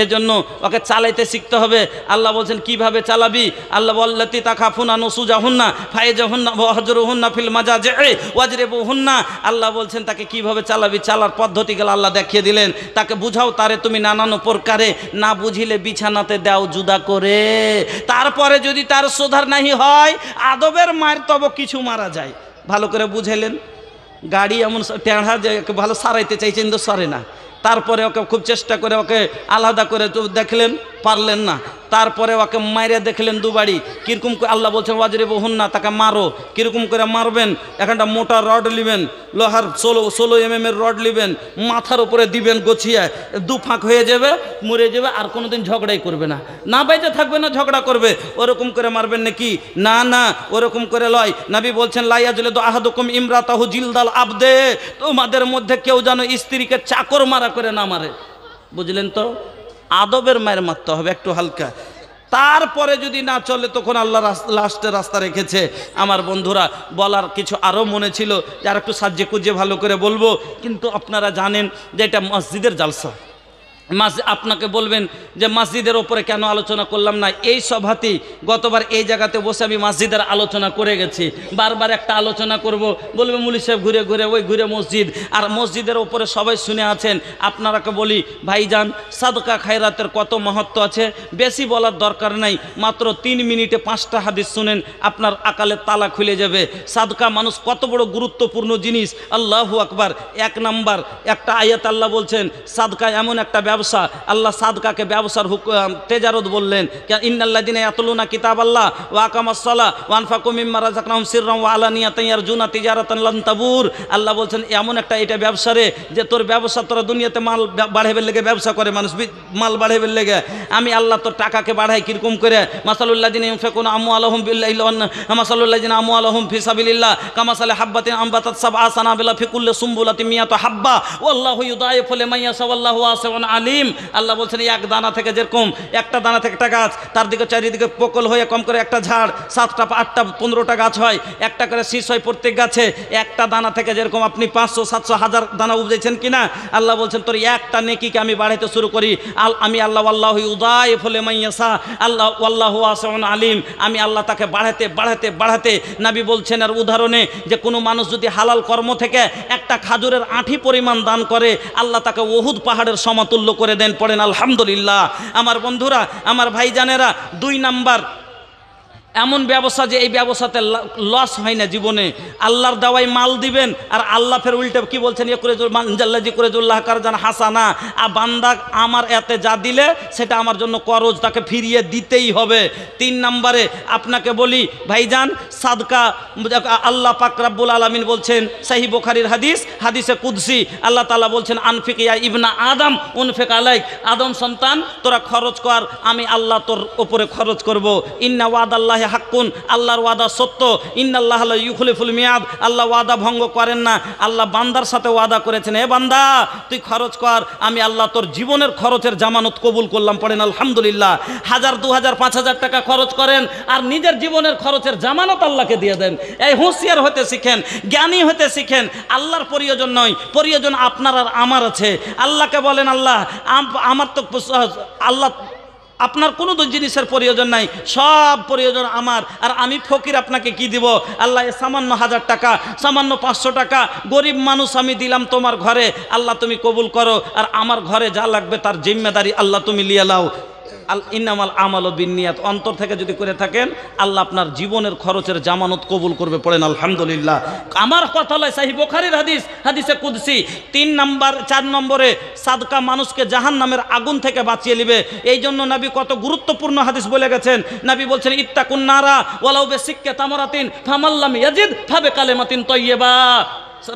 এজন্য ওকে চালাইতে শিখতে হবে। আল্লাহ বলছেন কিভাবে চালাবি? আল্লাহ বল্লাতি তাখাফুনা নুসুজাহুন্না ফাইজাহুন্না ওয়াহজুরুহুন্না ফিল মাজাজি ওয়াজরিবুহুন্না। আল্লাহ বলছেন তাকে কিভাবে চালাবি, চালার পদ্ধতিগুলো আল্লাহ দেখিয়ে দিলেন। তাকে বুঝাও তারে তুমি নানান প্রকারে, না বুঝিলে বিছানাতে দাও জুদা করে। তারপরে যদি তার সুধার নাহি হয়, আদবের মায়ের তবে কিছু মারা যায়। ভালো করে বুঝাইলেন। গাড়ি এমন টেঁড়া যে ভালো সারাইতে চাইছেন তো সরে না, তারপরে ওকে খুব চেষ্টা করে ওকে আলাদা করে তো দেখলেন, পারলেন না। তারপরে ওকে মাইরে দেখলেন দুবাড়ি, কীরকম করে আল্লাহ বলছেন ওয়াজরিবুহুন্না, তাকে মারো। কীরকম করে মারবেন? একটা মোটা রড নেবেন, লোহার 16 mm রড নেবেন, মাথার উপরে দিবেন গছিয়ে, 2 ফাঁক হয়ে যাবে, মরে যাবে, আর কোনোদিন ঝগড়াই করবে না, না বাইতে থাকবে না, ঝগড়া করবে। ওরকম করে মারবেন নাকি? না না, ওরকম করে লয়। নবী বলছেন লাইয়াজলিদু আহাদুকুম ইমরাতাহু জিলদাল আবদে, তোমাদের মধ্যে কেউ যেন স্ত্রীকে চাকর মারা করে না মারে। বুঝলেন তো? আদবের মায়ের মারতে হবে একটু হালকা। তারপরে যদি না চলে তখন আল্লাহ লাস্টে রাস্তা রেখেছে। আমার বন্ধুরা, বলার কিছু আরও মনে ছিল, যারা একটু সাজিয়ে কুজিয়ে ভালো করে বলবো, কিন্তু আপনারা জানেন যে এটা মসজিদের জালসা। আপনাকে বলবেন যে মসজিদের ওপরে কেন আলোচনা করলাম না? এই সভাতেই গতবার এই জায়গাতে বসে আমি মসজিদের আলোচনা করে গেছি। বারবার একটা আলোচনা করব, বলবে মুলি সাহেব ঘুরে ঘুরে ওই ঘুরে মসজিদ, আর মসজিদের ওপরে সবাই শুনে আছেন। আপনারাকে বলি ভাইজান, সাদকা খায়রাতের কত মহত্ব আছে, বেশি বলার দরকার নাই। মাত্র 3 মিনিটে 5টা হাদিস শুনেন, আপনার আকালের তালা খুলে যাবে। সাদকা মানুষ কত বড় গুরুত্বপূর্ণ জিনিস। আল্লাহু আকবার। 1 নাম্বার একটা আয়াত আল্লাহ বলছেন সাদকা এমন একটা ব্যবসা, আল্লাহ সাদকাকে ব্যবসার তেজারত বললেন। ইন্নাল্লাযিনা ইয়াতলুনা কিতাবাল্লাহ ওয়া আকামাস সালাহ ওয়া আনফাকু মিম্মা রাযাকনাহুম সিররান ওয়া আলানিয়াতান ইয়ারজুনা তিজারাতান লান তাবুর। আল্লাহ বলছেন এমন একটা এটা ব্যবসা রে, যে তোর ব্যবসা তোরা দুনিয়াতে মাল বাড়াইবার লেগে ব্যবসা করে মানুষ, মাল বাড়াইবার লেগে। আমি আল্লাহ তোর টাকাকে বাড়াই কিরকম করে? মাসালুল্লাযিনা ইউনফিকুনা আমওয়ালাহুম বিল্লাহি ওয়া মাসালুল্লাযিনা আমওয়ালাহুম ফি সাবিলিল্লাহ কামাসালি হাববাতিন আনবাতাত সাবআ সানাবিলা ফি কুল্লি সুমবুলাতিন মিয়াতু হাব্বা ওয়াল্লাহু ইউদাইফু লিমান ইয়াশা ওয়াল্লাহু ওয়াসিউন আলিম। আল্লাহ বলছেন এক দানা থেকে যেরকম একটা দানা থেকে একটা গাছ, তার দিকে চারিদিকে পকল হয়ে কম করে একটা ঝাড়, 7টা 8টা 15টা গাছ হয়, একটা করে শীষ হয় প্রত্যেক গাছে। একটা দানা থেকে যেরকম আপনি 500 700 1000 দানা উপজেছেন কিনা, আল্লাহ বলছেন তোর একটা নেকিকে আমি বাড়াইতে শুরু করি। আমি আল্লাহ আল্লাহু ইউদাইফু লিমান ইয়াশা আল্লাহ ওয়াল্লাহু ওয়াসিউন আলিম। আমি আল্লাহ তাকে বাড়াতে বাড়াতে বাড়াতে। নবী বলছেন আর উদাহরণে যে কোনো মানুষ যদি হালাল কর্ম থেকে একটা খাজুরের আঁঠি পরিমাণ দান করে, আল্লাহ তাকে উহুদ পাহাড়ের সমতুল্য করে দেন। পড়েন আলহামদুলিল্লাহ। আমার বন্ধুরা, আমার ভাইজানেরা, 2 নাম্বার এমন ব্যবসা যে এই ব্যবসাতে লস হয় না জীবনে। আল্লাহর দেওয়াই মাল দিবেন, আর আল্লাহ ফের উল্টে কি বলছেন? জাল্লাজি করেজুল্লাহ কারজান হাসানা, বান্দা আমার এতে যা দিলে সেটা আমার জন্য করজ, তাকে ফিরিয়ে দিতেই হবে। 3 নম্বরে আপনাকে বলি ভাইজান, সাদকা আল্লাহ পাক রব্বুল আলামিন বলছেন, সহিহ বুখারীর হাদিস, হাদিসে কুদসি, আল্লাহ তাআলা বলছেন আনফিক ইয়া ইবনা আদম উনফিক আলাইক, আদম সন্তান তোরা খরচ কর, আমি আল্লাহ তোর উপরে খরচ করব। ইন্না ওয়াদাল্লাহি হাক্কুন, আল্লাহর ওয়াদা সত্য। ইন্নাল্লাহা লা ইউখলিফুল মিয়াদ, আল্লাহ ওয়াদা ভঙ্গ করেন না। আল্লাহ বান্দার সাথে ওয়াদা করেছেন, হে বান্দা তুই খরচ কর, আমি আল্লাহ তোর জীবনের খরচের জামানত কবুল করলাম। পড়েন আলহামদুলিল্লাহ। 1000 2000 5000 টাকা খরচ করেন, আর নিজের জীবনের খরচের জামানত আল্লাহকে দিয়ে দেন। এই হুঁশিয়ার হতে শিখেন, জ্ঞানী হতে শিখেন। আল্লাহর প্রয়োজন নয়, প্রয়োজন আপনার আর আমার আছে। আল্লাহকে বলেন আল্লাহ আমার তো আল্লাহ আপনার কোনো জিনিসের প্রয়োজন নাই, সব প্রয়োজন আমার। আর আমি ফকির, আপনাকে কি দিব? আল্লাহ সামান্য 1000 টাকা, সামান্য 500 টাকা গরিব মানুষ আমি দিলাম তোমার ঘরে, আল্লাহ তুমি কবুল করো। আর আমার ঘরে যা লাগবে তার জিম্মেদারি আল্লাহ তুমি লিয়ে লাও। ইন্নামাল আমালু বিন্নিয়াত, অন্তর থেকে যদি করে থাকেন আল্লাহ আপনার জীবনের খরচের জামানত কবুল করবে। পড়েন আলহামদুলিল্লাহ। আমার কথা হলো সহিহ বুখারীর হাদিস, হাদিসে কুদসি 4 নম্বরে সাদকা মানুষকে জাহান্নামের আগুন থেকে বাঁচিয়ে নেবে। এই জন্য নবী কত গুরুত্বপূর্ণ হাদিস বলে গেছেন। নবী বলছেন ইত্তাকুন নারা ওয়ালাউ বিসিক্কি তামারাতিন ফামাল্লাম ইয়াজিদ ফাবিকালিমাতিন তাইয়্যিবা,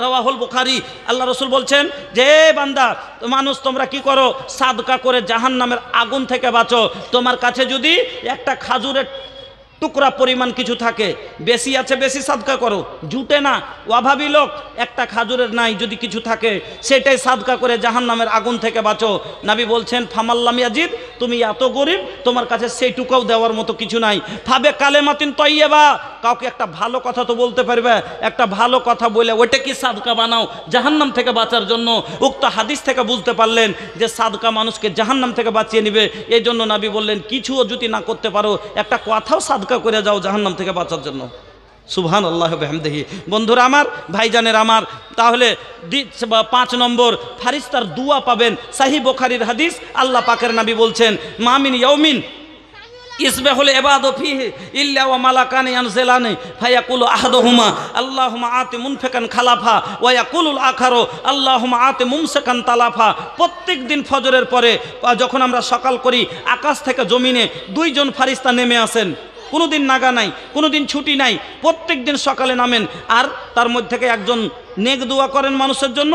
রাওয়াহুল বুখারী। আল্লাহ রসুল বলছেন যে বান্দা মানুষ তোমরা কি করো? সাদকা করে জাহান্নামের আগুন থেকে বাঁচো। তোমার কাছে যদি একটা খাজুরের টুকরা পরিমাণ কিছু থাকে, বেশি আছে বেশি সাদকা করো, জুটে না, অভাবী লোক একটা খাজুরের নাই যদি কিছু থাকে সেটাই সাদকা করে জাহান্নামের আগুন থেকে বাঁচো। নবী বলছেন ফামাল্লাম ইয়াজিদ, তুমি এত গরিব তোমার কাছে সেইটুকাও দেওয়ার মতো কিছু নাই। ফাবে কালেমাতিন তয়্যিবা, কাউকে একটা ভালো কথা তো বলতে পারবে, একটা ভালো কথা বলে ওইটা কি সাদকা বানাও জাহান্নাম থেকে বাঁচার জন্য। উক্ত হাদিস থেকে বুঝতে পারলেন যে সাদকা মানুষকে জাহান্নাম থেকে বাঁচিয়ে নেবে। এই জন্য নবী বললেন কিছুও যদি না করতে পারো একটা কথাও সাদকা করে যাও জাহান্নাম থেকে বাঁচার জন্য। সুবহানাল্লাহ ওয়া বিহামদিহি। বন্ধুরা আমার, ভাইজানের আমার, তাহলে 5 নম্বর ফারিস্তার দুয়া পাবেন। সহিহ বুখারীর হাদিস, আল্লাহ পাকের নবী বলছেন মা মিন ইয়াউমিন ইসবাহুল ইবাদু ফিহি ইল্লা ওয়া মালাকানি ইয়ানজিলানি ফায়াকুলু আহাদুহুমা আল্লাহুম্মা আতি মুনফিকান খালাফা ওয়া ইয়াকুলুল আখারু আল্লাহুম্মা আতি মুমসিকান তালাফা। প্রত্যেক দিন ফজরের পরে যখন আমরা সকাল করি আকাশ থেকে জমিনে 2 জন ফারিস্তা নেমে আসেন। কোনো দিন নাগা নাই, কোনো দিন ছুটি নাই, প্রত্যেক দিন সকালে নামেন। আর তার মধ্যে থেকে একজন নেক দোয়া করেন মানুষের জন্য,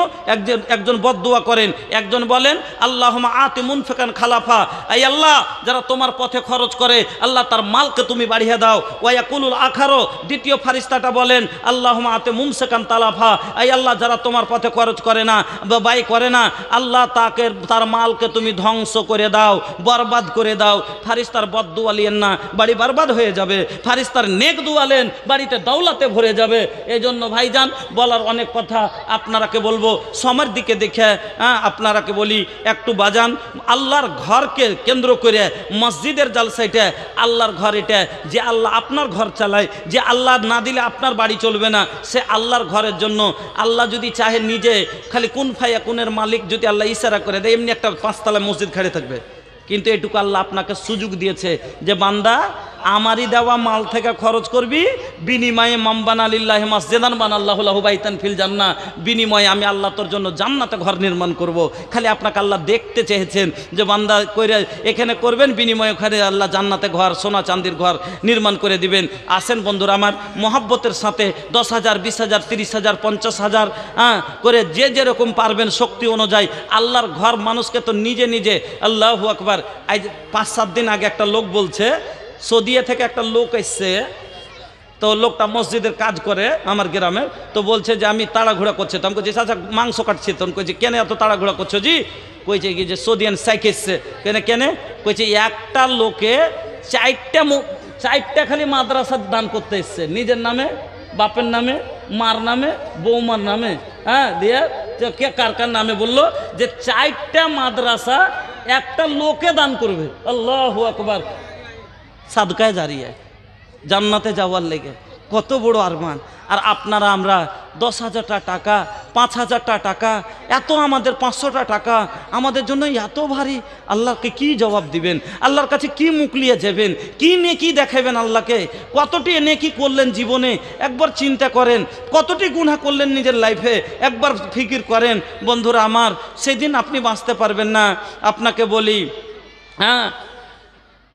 একজন বদ দোয়া করেন। একজন বলেন আল্লাহুম্মা আতি মুনফিকান খালাফা, আই আল্লাহ যারা তোমার পথে খরচ করে আল্লাহ তার মালকে তুমি বাড়িয়ে দাও। ওয়া ইয়াকুলুল আখারু, দ্বিতীয় ফারিস্তাটা বলেন আল্লাহুম্মা আতি মুমসিকান তালাফা, আই আল্লাহ যারা তোমার পথে খরচ করে না বা ব্যয় করে না আল্লাহ তার মালকে তুমি ধ্বংস করে দাও, বরবাদ করে দাও। ফারিস্তার বদ দোয়া লিয়েন না, বাড়ি বরবাদ হয়ে যাবে। ফারিস্তার নেক দোয়া লেন, বাড়িতে দৌলতে ভরে যাবে। এই জন্য ভাইজান বলার অনেক কথা আপনারাকে বলবো, সময়ের দিকে দেখে আপনারাকে বলি একটু বাজান। আল্লাহর ঘরকে কেন্দ্র করে মসজিদের জালসাইটা আল্লাহর ঘর, এটা যে আল্লাহ আপনার ঘর চালায়, যে আল্লাহ না দিলে আপনার বাড়ি চলবে না, সে আল্লাহর ঘরের জন্য আল্লাহ যদি চাহে নিজে খালি কুন ফায়া কুনের মালিক যদি আল্লাহ ইশারা করে দেয় এমনি একটা 5 তলা মসজিদ খাড়ে থাকবে। কিন্তু এটুকু আল্লাহ আপনাকে সুযোগ দিয়েছে যে বান্দা আমারই দেওয়া মাল থেকে খরচ করবি, বিনিময়ে মামবানা লিল্লাহি মাসজিদান বানাল্লাহু লাহু বাইতান ফিল জান্নাহ, বিনিময়ে আমি আল্লাহ তোর জন্য জান্নাতে ঘর নির্মাণ করব। খালি আপনাকে আল্লাহ দেখতে চেয়েছেন যে বান্দা কইরে এখানে করবেন, বিনিময়ে ওখানে আল্লাহ জান্নাতে ঘর, সোনা চাঁদির ঘর নির্মাণ করে দিবেন। আসেন বন্ধুরা আমার, মহব্বতের সাথে 10,000 20,000 30,000 50,000 করে যে যেরকম পারবেন শক্তি অনুযায়ী আল্লাহর ঘর মানুষকে তো নিজে নিজে আল্লাহু আকবার। আজ 5-7 দিন আগে একটা লোক বলছে সৌদিয়া থেকে একটা লোক এসছে, তো লোকটা মসজিদের কাজ করে আমার গ্রামে, তো বলছে যে আমি তাড়াঘোড়া করছে। তো আমি বলছি চাচা মাংস কাটছি, তখন কইছে কেন এত তাড়াঘোড়া করছো জি? কইছে কি যে সৌদিয়ান সাইক এসছে। কেনে কইছে একটা লোকে 4টা খালি মাদ্রাসা দান করতে এসছে, নিজের নামে, বাপের নামে, মার নামে, বৌমার নামে, দিয়ে কে কার কার নামে বললো যে 4টা মাদ্রাসা একটা লোকে দান করবে। আল্লাহু আকবার। সাদকায় জারিয়া, জান্নাতে যাওয়ার লেগে কত বড় আরমান। আর আপনারা আমরা 10,000 টাকা 5,000 টাকা, এত আমাদের 500 টাকা আমাদের জন্য এত ভারী, আল্লাহকে কি জবাব দিবেন? আল্লাহর কাছে কি মুখলিয়ে যাবেন? কি নেকি দেখাবেন আল্লাহকে? কতটি নেকি করলেন জীবনে একবার চিন্তা করেন, কতটি গুনাহ করলেন নিজের লাইফে একবার ফিকির করেন। বন্ধুরা আমার, সেদিন আপনি বাঁচতে পারবেন না। আপনাকে বলি